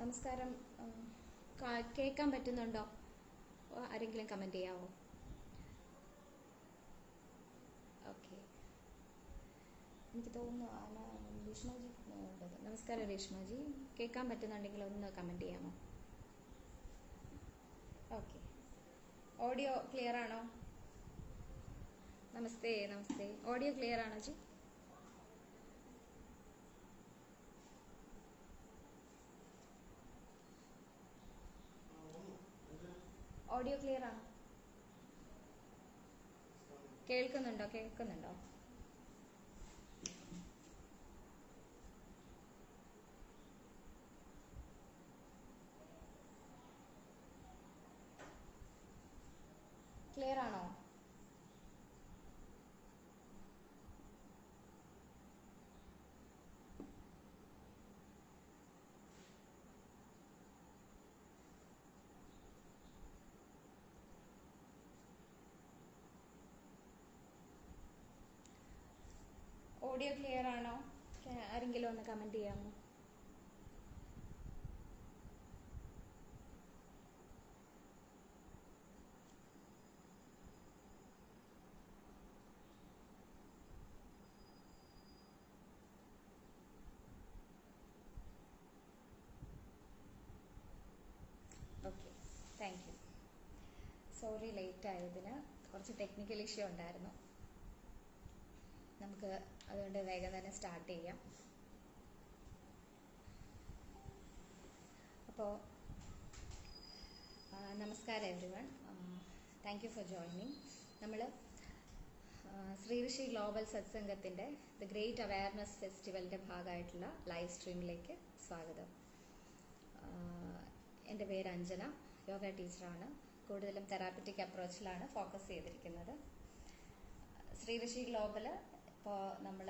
നമസ്കാരം. കേൾക്കാൻ പറ്റുന്നുണ്ടോ? ആരെങ്കിലും കമന്റ് ചെയ്യാവോ? ഓക്കെ, എനിക്ക് തോന്നുന്നു രേഷ്മാജി ഉണ്ടത്. നമസ്കാരം രേഷ്മാജി, കേൾക്കാൻ പറ്റുന്നുണ്ടെങ്കിൽ ഒന്ന് കമന്റ് ചെയ്യാമോ? ഓക്കെ, ഓഡിയോ ക്ലിയർ ആണോ? നമസ്തേ നമസ്തേ, ഓഡിയോ ക്ലിയർ ആണോ ജി? ഓഡിയോ ക്ലിയർ ആണോ? കേൾക്കുന്നുണ്ടോ? ക്ലിയർ ആണോ? ഓഡിയോ ക്ലിയർ ആണോ? ആരെങ്കിലും ഒന്ന് കമന്റ് ചെയ്യാമോ? Okay, thank U. Sorry late ആയതിന്, കുറച്ച് ടെക്നിക്കൽ ഇഷ്യൂ ഉണ്ടായിരുന്നു. നമുക്ക് അതുകൊണ്ട് വേഗം തന്നെ സ്റ്റാർട്ട് ചെയ്യാം. അപ്പോൾ നമസ്കാരം everyone, thank you for joining. നമ്മൾ ശ്രീ ഋഷി ഗ്ലോബൽ സത്സംഗത്തിൻ്റെ ദ ഗ്രേറ്റ് അവയർനെസ് ഫെസ്റ്റിവലിൻ്റെ ഭാഗമായിട്ടുള്ള ലൈവ് സ്ട്രീമിലേക്ക് സ്വാഗതം. എൻ്റെ പേര് അഞ്ജന, യോഗ ടീച്ചറാണ്. കൂടുതലും തെറാപ്പറ്റിക് അപ്രോച്ചിലാണ് ഫോക്കസ് ചെയ്തിരിക്കുന്നത്. ശ്രീ ഋഷി ഗ്ലോബൽ ഇപ്പോൾ നമ്മൾ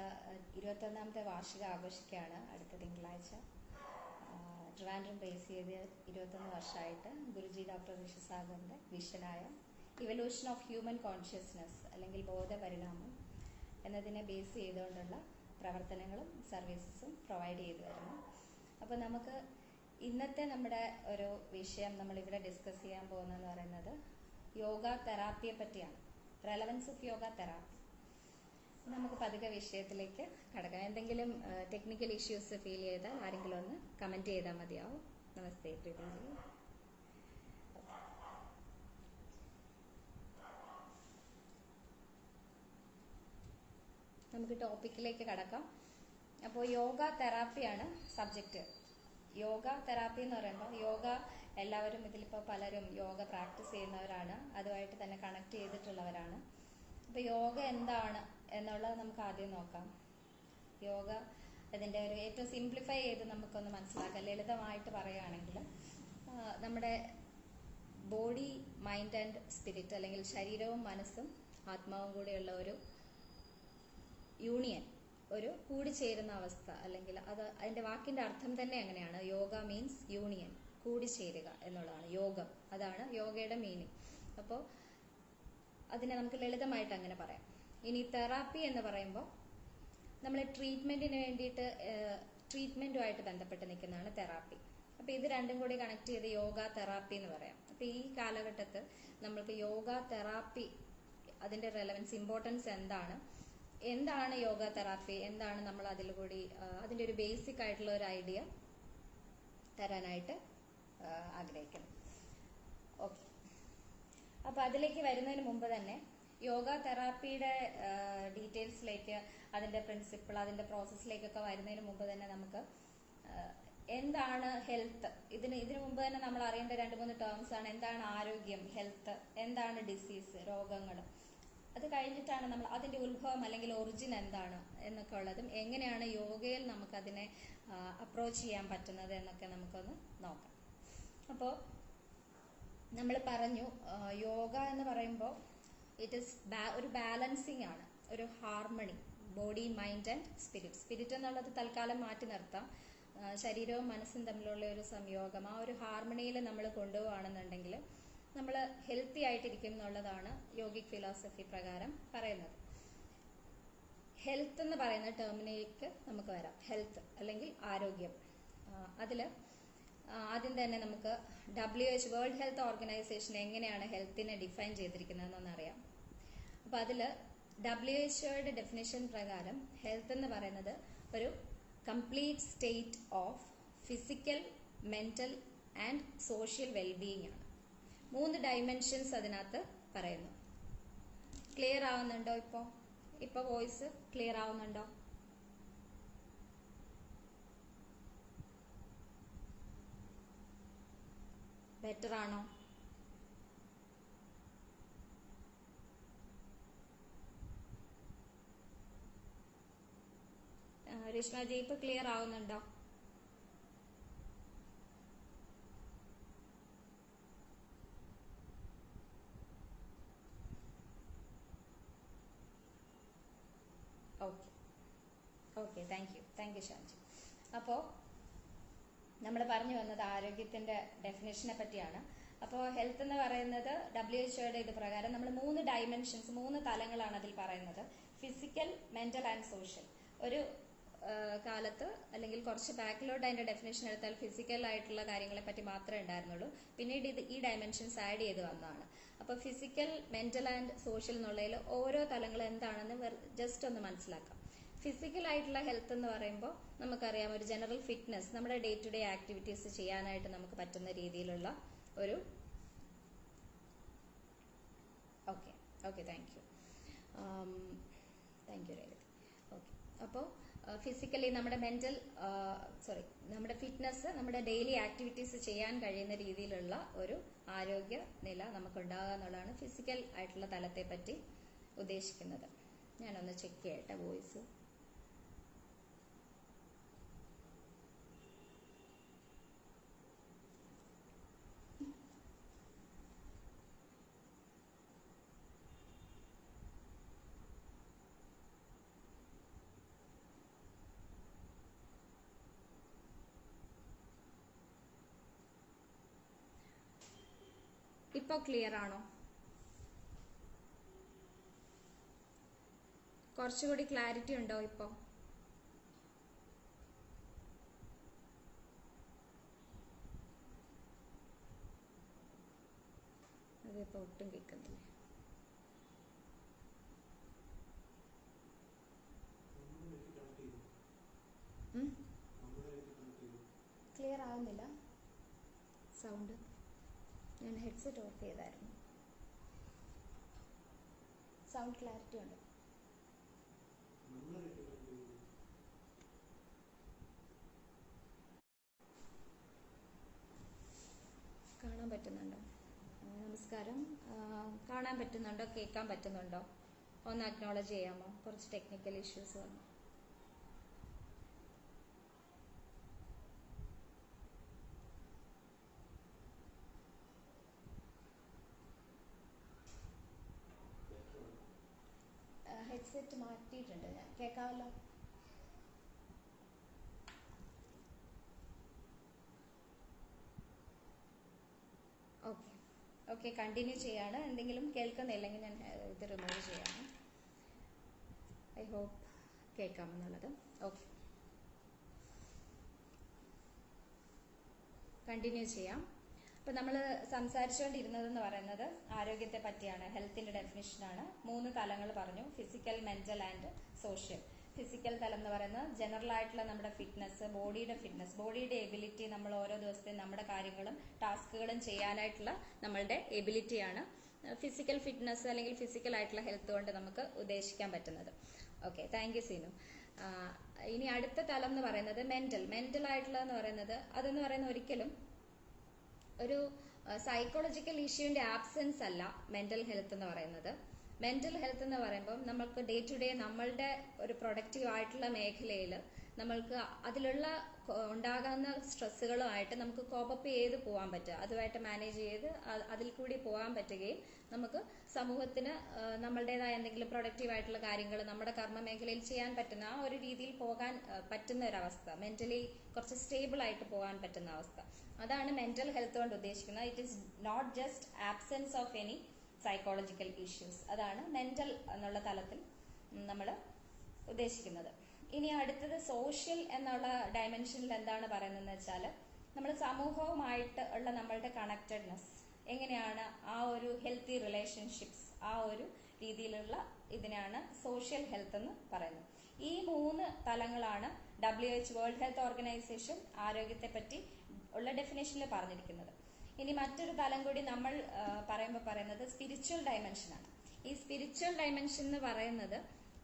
21ാമത്തെ വാർഷികം ആഘോഷിക്കുകയാണ് അടുത്ത തിങ്കളാഴ്ച. ട്രിവാൻഡ്രം ബേസ് ചെയ്ത് 21 വർഷമായിട്ട് ഗുരുജി ഡോക്ടർ ഋഷി സാഗറിൻ്റെ വിഷനായ ഇവല്യൂഷൻ ഓഫ് ഹ്യൂമൻ കോൺഷ്യസ്നെസ് അല്ലെങ്കിൽ ബോധപരിണാമം എന്നതിനെ ബേസ് ചെയ്തുകൊണ്ടുള്ള പ്രവർത്തനങ്ങളും സർവീസസും പ്രൊവൈഡ് ചെയ്തു വരുന്നു. അപ്പോൾ നമുക്ക് ഇന്നത്തെ നമ്മുടെ ഒരു വിഷയം നമ്മളിവിടെ ഡിസ്കസ് ചെയ്യാൻ പോകുന്നതെന്ന് പറയുന്നത് യോഗ തെറാപ്പിയെ പറ്റിയാണ്. Relevance of yoga therapy. നമുക്ക് പതുക്കെ വിഷയത്തിലേക്ക് കടക്കാം. എന്തെങ്കിലും ടെക്നിക്കൽ ഇഷ്യൂസ് ഫീൽ ചെയ്താൽ ആരെങ്കിലും ഒന്ന് കമന്റ് ചെയ്താൽ മതിയാവും. നമസ്തേ പ്രീതിജി. നമുക്ക് ടോപ്പിക്കിലേക്ക് കടക്കാം. അപ്പോൾ യോഗ തെറാപ്പിയാണ് സബ്ജക്റ്റ്. യോഗ തെറാപ്പി എന്ന് പറയുമ്പോൾ യോഗ എല്ലാവരും ഇതിലിപ്പോൾ പലരും യോഗ പ്രാക്ടീസ് ചെയ്യുന്നവരാണ്, അതുമായിട്ട് തന്നെ കണക്ട് ചെയ്തിട്ടുള്ളവരാണ്. അപ്പോൾ യോഗ എന്താണ് എന്നുള്ളത് നമുക്ക് ആദ്യം നോക്കാം. യോഗ അതിൻ്റെ ഒരു ഏറ്റവും സിംപ്ലിഫൈ ചെയ്ത് നമുക്കൊന്ന് മനസ്സിലാക്കാം. ലളിതമായിട്ട് പറയുകയാണെങ്കിൽ നമ്മുടെ ബോഡി, മൈൻഡ് ആൻഡ് സ്പിരിറ്റ് അല്ലെങ്കിൽ ശരീരവും മനസ്സും ആത്മാവും കൂടിയുള്ള ഒരു യൂണിയൻ, ഒരു കൂടിച്ചേരുന്ന അവസ്ഥ, അല്ലെങ്കിൽ അത് അതിൻ്റെ വാക്കിൻ്റെ അർത്ഥം തന്നെ അങ്ങനെയാണ്. യോഗ മീൻസ് യൂണിയൻ, കൂടിച്ചേരുക എന്നുള്ളതാണ് യോഗം. അതാണ് യോഗയുടെ മീനിങ്. അപ്പോൾ അതിനെ നമുക്ക് ലളിതമായിട്ട് അങ്ങനെ പറയാം. ഇനി തെറാപ്പി എന്ന് പറയുമ്പോൾ നമ്മൾ ട്രീറ്റ്മെന്റിന് വേണ്ടിയിട്ട് ട്രീറ്റ്മെന്റുമായിട്ട് ബന്ധപ്പെട്ട് നിൽക്കുന്നതാണ് തെറാപ്പി. അപ്പോൾ ഇത് രണ്ടും കൂടി കണക്ട് ചെയ്ത് യോഗ തെറാപ്പി എന്ന് പറയാം. അപ്പോൾ ഈ കാലഘട്ടത്തിൽ നമ്മൾക്ക് യോഗ തെറാപ്പി അതിന്റെ റെലവൻസ്, ഇമ്പോർട്ടൻസ് എന്താണ് യോഗ തെറാപ്പി, എന്താണ് നമ്മൾ അതിൽ കൂടി അതിന്റെ ഒരു ബേസിക് ആയിട്ടുള്ള ഒരു ഐഡിയ തരാനായിട്ട് ആഗ്രഹിക്കണം. ഓക്കെ, അപ്പൊ അതിലേക്ക് വരുന്നതിന് മുമ്പ് തന്നെ യോഗ തെറാപ്പിയുടെ ഡീറ്റെയിൽസിലേക്ക്, അതിന്റെ പ്രിൻസിപ്പിൾ, അതിന്റെ പ്രോസസ്സിലേക്കൊക്കെ വരുന്നതിന് മുമ്പ് തന്നെ നമുക്ക് എന്താണ് ഹെൽത്ത്, ഇതിനു മുമ്പ് തന്നെ നമ്മൾ അറിയേണ്ട 2-3 ടേംസ് ആണ്. എന്താണ് ആരോഗ്യം, ഹെൽത്ത്, എന്താണ് ഡിസീസ്, രോഗങ്ങൾ. അത് കഴിഞ്ഞിട്ടാണ് നമ്മൾ അതിന്റെ ഉത്ഭവം അല്ലെങ്കിൽ ഒറിജിൻ എന്താണ് എന്നൊക്കെ ഉള്ളതും എങ്ങനെയാണ് യോഗയിൽ നമുക്കതിനെ അപ്രോച്ച് ചെയ്യാൻ പറ്റുന്നത് എന്നൊക്കെ നമുക്കൊന്ന് നോക്കാം. അപ്പോൾ നമ്മൾ പറഞ്ഞു യോഗ എന്ന് പറയുമ്പോൾ ഇറ്റ് ഈസ് ഒരു ബാലൻസിങ് ആണ്, ഒരു harmony, body, mind and spirit. Spirit എന്നുള്ളത് തൽക്കാലം മാറ്റി നിർത്താം. ശരീരവും മനസ്സും തമ്മിലുള്ള ഒരു സംയോഗം, ആ ഒരു ഹാർമണിയിൽ നമ്മൾ കൊണ്ടുപോവുകയാണെന്നുണ്ടെങ്കിൽ നമ്മൾ ഹെൽത്തി ആയിട്ടിരിക്കും എന്നുള്ളതാണ് യോഗിക് ഫിലോസഫി പ്രകാരം പറയുന്നത്. ഹെൽത്ത് എന്ന് പറയുന്ന ടേമിനേക്ക് നമുക്ക് വരാം. ഹെൽത്ത് അല്ലെങ്കിൽ ആരോഗ്യം. അതിൽ ആദ്യം തന്നെ നമുക്ക് WHO വേൾഡ് ഹെൽത്ത് ഓർഗനൈസേഷൻ എങ്ങനെയാണ് ഹെൽത്തിനെ ഡിഫൈൻ ചെയ്തിരിക്കുന്നതെന്ന് അറിയാം. അപ്പോൾ അതിൽ WHO ഡെഫിനിഷൻ പ്രകാരം ഹെൽത്ത് എന്ന് പറയുന്നത് ഒരു complete state of physical, mental and social wellbeing ആണ്. 3 ഡയമെൻഷൻസ് അതിനകത്ത് പറയുന്നു. ക്ലിയർ ആവുന്നുണ്ടോ? ഇപ്പോൾ വോയിസ് ക്ലിയർ ആവുന്നുണ്ടോ? ബെറ്റർ ആണോ? രേഷ്മജി ഇപ്പൊ ക്ലിയർ ആവുന്നുണ്ടോ? Okay thank you Shanji. അപ്പോൾ നമ്മൾ പറഞ്ഞു വന്നത് ആരോഗ്യത്തിന്റെ ഡെഫിനേഷനെ പറ്റിയാണ്. അപ്പോൾ ഹെൽത്ത് എന്ന് പറയുന്നത് WHO ഇത് പ്രകാരം നമ്മൾ 3 ഡയമെൻഷൻസ്, 3 തലങ്ങളാണ് അതിൽ പറയുന്നത്. Physical, mental and social. ഒരു കാലത്ത് അല്ലെങ്കിൽ കുറച്ച് ബാക്കിലോട്ട് അതിന്റെ ഡെഫിനേഷൻ എടുത്താൽ ഫിസിക്കൽ ആയിട്ടുള്ള കാര്യങ്ങളെ പറ്റി മാത്രമേ ഉണ്ടായിരുന്നുള്ളൂ. പിന്നീട് ഈ ഡയമെൻഷൻസ് ആഡ് ചെയ്ത് വന്നതാണ്. അപ്പോൾ ഫിസിക്കൽ, മെന്റൽ ആൻഡ് സോഷ്യൽ എന്നുള്ളതിൽ ഓരോ തലങ്ങൾ എന്താണെന്ന് ജസ്റ്റ് ഒന്ന് മനസ്സിലാക്കാം. ഫിസിക്കൽ ആയിട്ടുള്ള ഹെൽത്ത് എന്ന് പറയുമ്പോൾ നമുക്കറിയാം, ഒരു ജനറൽ ഫിറ്റ്നസ്, നമ്മുടെ ഡേ ടു ഡേ ആക്ടിവിറ്റീസ് ചെയ്യാനായിട്ട് നമുക്ക് പറ്റുന്ന രീതിയിലുള്ള ഒരു താങ്ക് യു രേവതി. ഓക്കെ, അപ്പോൾ ഫിസിക്കലി നമ്മുടെ നമ്മുടെ ഫിറ്റ്നസ്, നമ്മുടെ ഡെയിലി ആക്ടിവിറ്റീസ് ചെയ്യാൻ കഴിയുന്ന രീതിയിലുള്ള ഒരു ആരോഗ്യ നില നമുക്കുണ്ടാകുക എന്നുള്ളതാണ് ഫിസിക്കൽ ആയിട്ടുള്ള തലത്തെ പറ്റി ഉദ്ദേശിക്കുന്നത്. ഞാനൊന്ന് ചെക്ക് ചെയ്യട്ടെ വോയിസ്. ഇപ്പൊ ക്ലിയർ ആണോ? കുറച്ചുകൂടി ക്ലാരിറ്റി ഉണ്ടോ ഇപ്പോ? അതിപ്പോ ഒട്ടും കേൾക്കുന്നില്ല. ക്ലിയർ ആവുന്നില്ല സൗണ്ട്. ഞാൻ ഹെഡ്സെറ്റ് ഓഫ് ചെയ്തായിരുന്നു. സൗണ്ട് ക്ലാരിറ്റി ഉണ്ട്. കാണാൻ പറ്റുന്നുണ്ടോ? നമസ്കാരം. കാണാൻ പറ്റുന്നുണ്ടോ? കേൾക്കാൻ പറ്റുന്നുണ്ടോ? ഒന്ന് അക്നോളജ് ചെയ്യാമോ? കുറച്ച് ടെക്നിക്കൽ ഇഷ്യൂസ് വന്നു. ഹെഡ്സെറ്റ് മാറ്റിയിട്ടുണ്ട് ഞാൻ. കേൾക്കാമല്ലോ? ഓക്കെ കണ്ടിന്യൂ ചെയ്യാണ്. എന്തെങ്കിലും കേൾക്കുന്നില്ലെങ്കിൽ ഞാൻ ഇത് റിമൂവ് ചെയ്യാണ്. ഐ ഹോപ്പ് കേൾക്കാമെന്നുള്ളത്. ഓക്കെ, കണ്ടിന്യൂ ചെയ്യാം. അപ്പോൾ നമ്മൾ സംസാരിച്ചുകൊണ്ടിരുന്നതെന്ന് പറയുന്നത് ആരോഗ്യത്തെ പറ്റിയാണ്, ഹെൽത്തിന്റെ ഡെഫിനിഷനാണ്. 3 തലങ്ങൾ പറഞ്ഞു: physical, mental and social. Physical തലം എന്ന് പറയുന്നത് ജനറൽ ആയിട്ടുള്ള നമ്മുടെ ഫിറ്റ്നസ്, ബോഡിയുടെ എബിലിറ്റി, നമ്മൾ ഓരോ ദിവസത്തെയും നമ്മുടെ കാര്യങ്ങളും ടാസ്കുകളും ചെയ്യാനായിട്ടുള്ള നമ്മളുടെ എബിലിറ്റിയാണ് ഫിസിക്കൽ ഫിറ്റ്നസ് അല്ലെങ്കിൽ ഫിസിക്കൽ ആയിട്ടുള്ള ഹെൽത്ത് കൊണ്ട് നമുക്ക് ഉദ്ദേശിക്കാൻ പറ്റുന്നത്. Okay, thank U Seenu. ഇനി അടുത്ത തലം എന്ന് പറയുന്നത് മെന്റൽ ആയിട്ടുള്ളതെന്ന് പറയുന്നത്, അതെന്ന് പറയുന്നത് ഒരിക്കലും ഒരു സൈക്കോളജിക്കൽ ഇഷ്യൂവിന്റെ ആബ്സെൻസ് അല്ല മെന്റൽ ഹെൽത്ത് എന്ന് പറയുന്നത്. മെന്റൽ ഹെൽത്ത് എന്ന് പറയുമ്പോൾ നമ്മൾക്ക് ഡേ ടു ഡേ നമ്മളുടെ ഒരു പ്രൊഡക്റ്റീവ് ആയിട്ടുള്ള മേഖലയിൽ നമ്മൾക്ക് അതിലുള്ള ഉണ്ടാകുന്ന സ്ട്രെസ്സുകളുമായിട്ട് നമുക്ക് കോപ്പപ്പ് ചെയ്ത് പോകാൻ പറ്റുക, അതുമായിട്ട് മാനേജ് ചെയ്ത് അതിൽ കൂടി പോകാൻ പറ്റുകയും നമുക്ക് സമൂഹത്തിന് നമ്മളുടേതായ എന്തെങ്കിലും പ്രൊഡക്റ്റീവ് ആയിട്ടുള്ള കാര്യങ്ങൾ നമ്മുടെ കർമ്മ മേഖലയിൽ ചെയ്യാൻ പറ്റുന്ന ആ ഒരു രീതിയിൽ പോകാൻ പറ്റുന്ന ഒരവസ്ഥ, മെന്റലി കുറച്ച് സ്റ്റേബിൾ ആയിട്ട് പോകാൻ പറ്റുന്ന അവസ്ഥ, അതാണ് മെന്റൽ ഹെൽത്ത് കൊണ്ട് ഉദ്ദേശിക്കുന്നത്. It is not just absence of any psychological issues. അതാണ് മെന്റൽ എന്നുള്ള തലത്തിൽ നമ്മൾ ഉദ്ദേശിക്കുന്നത്. ഇനി അടുത്തത് സോഷ്യൽ എന്നുള്ള ഡയമെൻഷനിൽ എന്താണ് പറയുന്നതെന്ന് വെച്ചാൽ, നമ്മൾ സമൂഹവുമായിട്ട് ഉള്ള നമ്മളുടെ കണക്റ്റഡ്നെസ് എങ്ങനെയാണ്, ആ ഒരു ഹെൽത്തി റിലേഷൻഷിപ്സ്, ആ ഒരു രീതിയിലുള്ള ഇതിനാണ് സോഷ്യൽ ഹെൽത്ത് എന്ന് പറയുന്നത്. ഈ 3 തലങ്ങളാണ് WHO വേൾഡ് ഹെൽത്ത് ഓർഗനൈസേഷൻ ആരോഗ്യത്തെ പറ്റി ഉള്ള ഡെഫിനേഷനിൽ പറഞ്ഞിരിക്കുന്നത്. ഇനി മറ്റൊരു തലം കൂടി നമ്മൾ പറയുന്നത് സ്പിരിച്വൽ ഡയമെൻഷനാണ്. ഈ സ്പിരിച്വൽ ഡയമെൻഷൻ എന്ന് പറയുന്നത്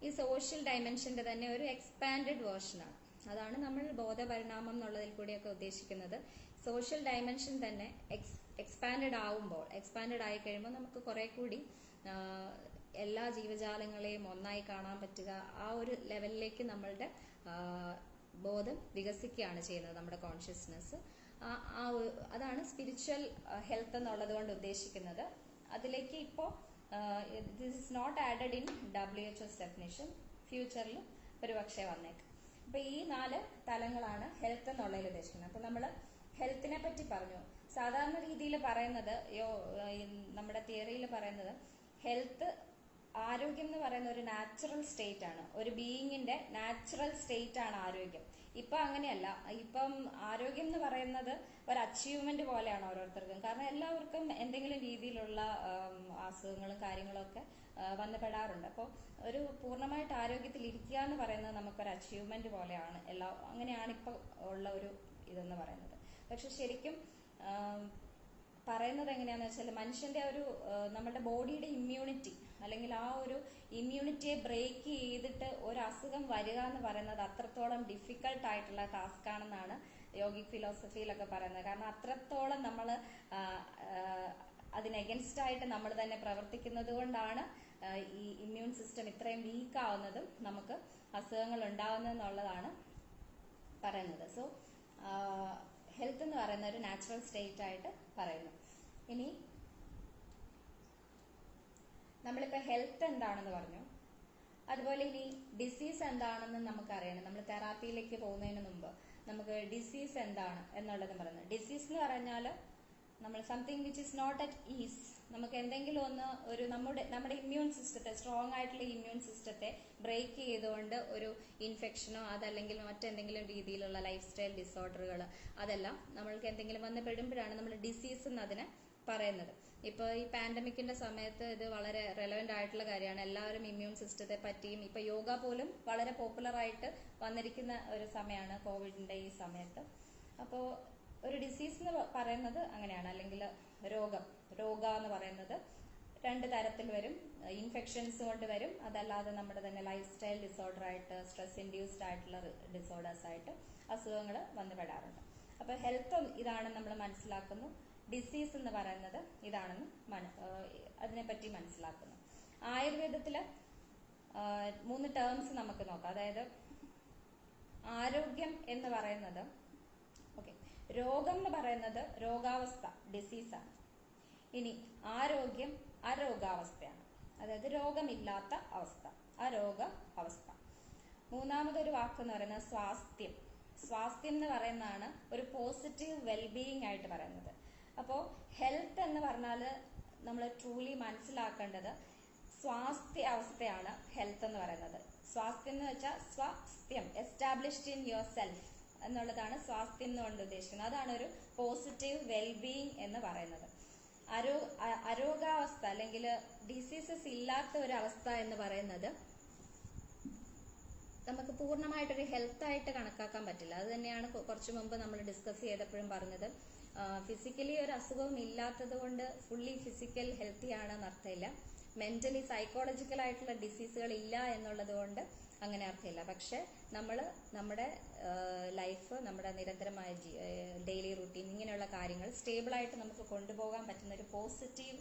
ഈ സോഷ്യൽ ഡയമെൻഷന്റെ തന്നെ ഒരു എക്സ്പാൻഡഡ് വേർഷനാണ്. അതാണ് നമ്മൾ ബോധപരിണാമം എന്നുള്ളതിൽ കൂടിയൊക്കെ ഉദ്ദേശിക്കുന്നത്. സോഷ്യൽ ഡയമെൻഷൻ തന്നെ എക്സ്പാൻഡഡ് ആയി കഴിയുമ്പോൾ നമുക്ക് കുറെ കൂടി എല്ലാ ജീവജാലങ്ങളെയും ഒന്നായി കാണാൻ പറ്റുക, ആ ഒരു ലെവലിലേക്ക് നമ്മളുടെ ബോധം വികസിക്കുകയാണ് ചെയ്യുന്നത്, നമ്മുടെ കോൺഷ്യസ്നെസ്. അതാണ് സ്പിരിച്വൽ ഹെൽത്ത് എന്നുള്ളത് കൊണ്ട് ഉദ്ദേശിക്കുന്നത്. അതിലേക്ക് ഇപ്പോൾ this is not added in WHO's definition, ഫ്യൂച്ചറിൽ ഒരുപക്ഷെ വന്നേക്കും. അപ്പൊ ഈ 4 തലങ്ങളാണ് ഹെൽത്ത് എന്നുള്ളതിൽ ഉദ്ദേശിക്കുന്നത്. അപ്പൊ നമ്മൾ ഹെൽത്തിനെ പറ്റി പറഞ്ഞു. സാധാരണ രീതിയിൽ പറയുന്നത്, നമ്മുടെ തിയറിയിൽ പറയുന്നത്, ഹെൽത്ത്, ആരോഗ്യം എന്ന് പറയുന്ന ഒരു നാച്ചുറൽ സ്റ്റേറ്റ് ആണ്, ഒരു ബീയിങ്ങിന്റെ നാച്ചുറൽ സ്റ്റേറ്റ് ആണ് ആരോഗ്യം. ഇപ്പൊ അങ്ങനെയല്ല. ഇപ്പം ആരോഗ്യം എന്ന് പറയുന്നത് ഒരു അച്ചീവ്മെന്റ് പോലെയാണ് ഓരോരുത്തർക്കും. കാരണം എല്ലാവർക്കും എന്തെങ്കിലും രീതിയിലുള്ള അസുഖങ്ങളും കാര്യങ്ങളൊക്കെ വന്നുപെടാറുണ്ട്. അപ്പോൾ ഒരു പൂർണ്ണമായിട്ട് ആരോഗ്യത്തിൽ ഇരിക്കുക എന്ന് പറയുന്നത് നമുക്കൊരു അച്ചീവ്മെന്റ് പോലെയാണ്. അങ്ങനെയാണ് ഇപ്പൊ ഉള്ള ഒരു ഇതെന്ന് പറയുന്നത്. പക്ഷെ ശരിക്കും പറയുന്നത് എങ്ങനെയാന്ന് വെച്ചാൽ, മനുഷ്യന്റെ ഒരു നമ്മുടെ ബോഡിയുടെ ഇമ്മ്യൂണിറ്റി, അല്ലെങ്കിൽ ആ ഒരു ഇമ്മ്യൂണിറ്റിയെ ബ്രേക്ക് ചെയ്തിട്ട് ഒരു അസുഖം വരിക എന്ന് പറയുന്നത് അത്രത്തോളം ഡിഫിക്കൽട്ട് ആയിട്ടുള്ള ടാസ്ക് ആണെന്നാണ് യോഗിക് ഫിലോസഫിയിലൊക്കെ പറയുന്നത്. കാരണം അത്രത്തോളം നമ്മൾ അതിന് എഗൻസ്റ്റ് ആയിട്ട് നമ്മൾ തന്നെ പ്രവർത്തിക്കുന്നത് കൊണ്ടാണ് ഈ ഇമ്മ്യൂൺ സിസ്റ്റം ഇത്രയും വീക്ക് ആവുന്നതും നമുക്ക് അസുഖങ്ങൾ ഉണ്ടാവുന്നതെന്നുള്ളതാണ് പറയുന്നത്. സോ ഹെൽത്ത് എന്ന് പറയുന്ന ഒരു നാച്ചുറൽ സ്റ്റേറ്റ് ആയിട്ട് പറയുന്നു. ഇനി നമ്മളിപ്പോൾ ഹെൽത്ത് എന്താണെന്ന് പറഞ്ഞു, അതുപോലെ ഇനി ഡിസീസ് എന്താണെന്ന് നമുക്കറിയണം. നമ്മൾ തെറാപ്പിയിലേക്ക് പോകുന്നതിന് മുമ്പ് നമുക്ക് ഡിസീസ് എന്താണ് എന്നുള്ളത് പറയുന്നത്. ഡിസീസ് എന്ന് പറഞ്ഞാൽ നമ്മൾ something which is not at ease, നമുക്ക് എന്തെങ്കിലും ഒന്ന് ഒരു നമ്മുടെ ഇമ്മ്യൂൺ സിസ്റ്റത്തെ, സ്ട്രോങ് ആയിട്ടുള്ള ഇമ്മ്യൂൺ സിസ്റ്റത്തെ ബ്രേക്ക് ചെയ്തുകൊണ്ട് ഒരു ഇൻഫെക്ഷനോ അതല്ലെങ്കിൽ മറ്റെന്തെങ്കിലും രീതിയിലുള്ള ലൈഫ് സ്റ്റൈൽ ഡിസോർഡറുകൾ, അതെല്ലാം നമ്മൾക്ക് എന്തെങ്കിലും വന്ന് പെടുമ്പോഴാണ് നമ്മൾ ഡിസീസ് എന്ന് അതിനെ പറയുന്നത്. ഇപ്പോൾ ഈ പാൻഡമിക്കിന്റെ സമയത്ത് ഇത് വളരെ റെലവെന്റ് ആയിട്ടുള്ള കാര്യമാണ്. എല്ലാവരും ഇമ്മ്യൂൺ സിസ്റ്റത്തെ പറ്റിയും, ഇപ്പൊ യോഗ പോലും വളരെ പോപ്പുലർ ആയിട്ട് വന്നിരിക്കുന്ന ഒരു സമയമാണ് കോവിഡിന്റെ ഈ സമയത്ത്. അപ്പോൾ ഒരു ഡിസീസ് എന്ന് പറയുന്നത് അങ്ങനെയാണ്. അല്ലെങ്കിൽ രോഗ എന്ന് പറയുന്നത് 2 തരത്തിൽ വരും. ഇൻഫെക്ഷൻസ് കൊണ്ട് വരും, അതല്ലാതെ നമ്മുടെ തന്നെ ലൈഫ് സ്റ്റൈൽ ഡിസോർഡർ ആയിട്ട്, സ്ട്രെസ് ഇൻഡ്യൂസ്ഡ് ആയിട്ടുള്ള ഡിസോർഡേഴ്സ് ആയിട്ട് അസുഖങ്ങൾ വന്നുപെടാറുണ്ട്. അപ്പൊ ഹെൽത്ത് ഇതാണെന്ന് നമ്മൾ മനസ്സിലാക്കുന്നു. ഡിസീസ് എന്ന് പറയുന്നത് ഇതാണെന്ന് അതിനെപ്പറ്റി മനസ്സിലാക്കുന്നു. ആയുർവേദത്തില് 3 ടേംസ് നമുക്ക് നോക്കാം. അതായത് ആരോഗ്യം എന്ന് പറയുന്നത്, രോഗം എന്ന് പറയുന്നത് രോഗാവസ്ഥ, ഡിസീസാണ്. ഇനി ആരോഗ്യം അരോഗാവസ്ഥയാണ്, അതായത് രോഗമില്ലാത്ത അവസ്ഥ, അരോഗ അവസ്ഥ. മൂന്നാമതൊരു വാക്ക് എന്ന് പറയുന്നത് സ്വാസ്ഥ്യം. സ്വാസ്ഥ്യം എന്ന് പറയുന്നതാണ് ഒരു പോസിറ്റീവ് വെൽബീയിങ് ആയിട്ട് പറയുന്നത്. അപ്പോൾ ഹെൽത്ത് എന്ന് പറഞ്ഞാൽ നമ്മൾ ട്രൂലി മനസ്സിലാക്കേണ്ടത് സ്വാസ്ഥ്യ അവസ്ഥയാണ് ഹെൽത്ത് എന്ന് പറയുന്നത്. സ്വാസ്ഥ്യം എന്ന് വെച്ചാൽ സ്വസ്ഥ്യം, എസ്റ്റാബ്ലിഷ്ഡ് ഇൻ യുവർ സെൽഫ് എന്നുള്ളതാണ് സ്വാസ്ഥ്യം എന്നുകൊണ്ട് ഉദ്ദേശിക്കുന്നത്. അതാണ് ഒരു പോസിറ്റീവ് വെൽബീയിങ് എന്ന് പറയുന്നത്. അരോഗാവസ്ഥ അല്ലെങ്കിൽ ഡിസീസസ് ഇല്ലാത്ത ഒരു അവസ്ഥ എന്ന് പറയുന്നത് നമുക്ക് പൂർണ്ണമായിട്ടൊരു ഹെൽത്ത് ആയിട്ട് കണക്കാക്കാൻ പറ്റില്ല. അത് തന്നെയാണ് കുറച്ചു മുമ്പ് നമ്മൾ ഡിസ്കസ് ചെയ്തപ്പോഴും പറഞ്ഞത്. ഫിസിക്കലി ഒരു അസുഖവും ഇല്ലാത്തത് കൊണ്ട് ഫുള്ളി ഫിസിക്കൽ ഹെൽത്തി ആണെന്ന് അർത്ഥമില്ല. മെന്റലി സൈക്കോളജിക്കൽ ആയിട്ടുള്ള ഡിസീസുകൾ ഇല്ല എന്നുള്ളത് കൊണ്ട് അങ്ങനെ അർത്ഥമില്ല. പക്ഷെ നമ്മൾ നമ്മുടെ ലൈഫ്, നമ്മുടെ നിരന്തരമായ ഡെയിലി റുട്ടീൻ, ഇങ്ങനെയുള്ള കാര്യങ്ങൾ സ്റ്റേബിളായിട്ട് നമുക്ക് കൊണ്ടുപോകാൻ പറ്റുന്ന ഒരു പോസിറ്റീവ്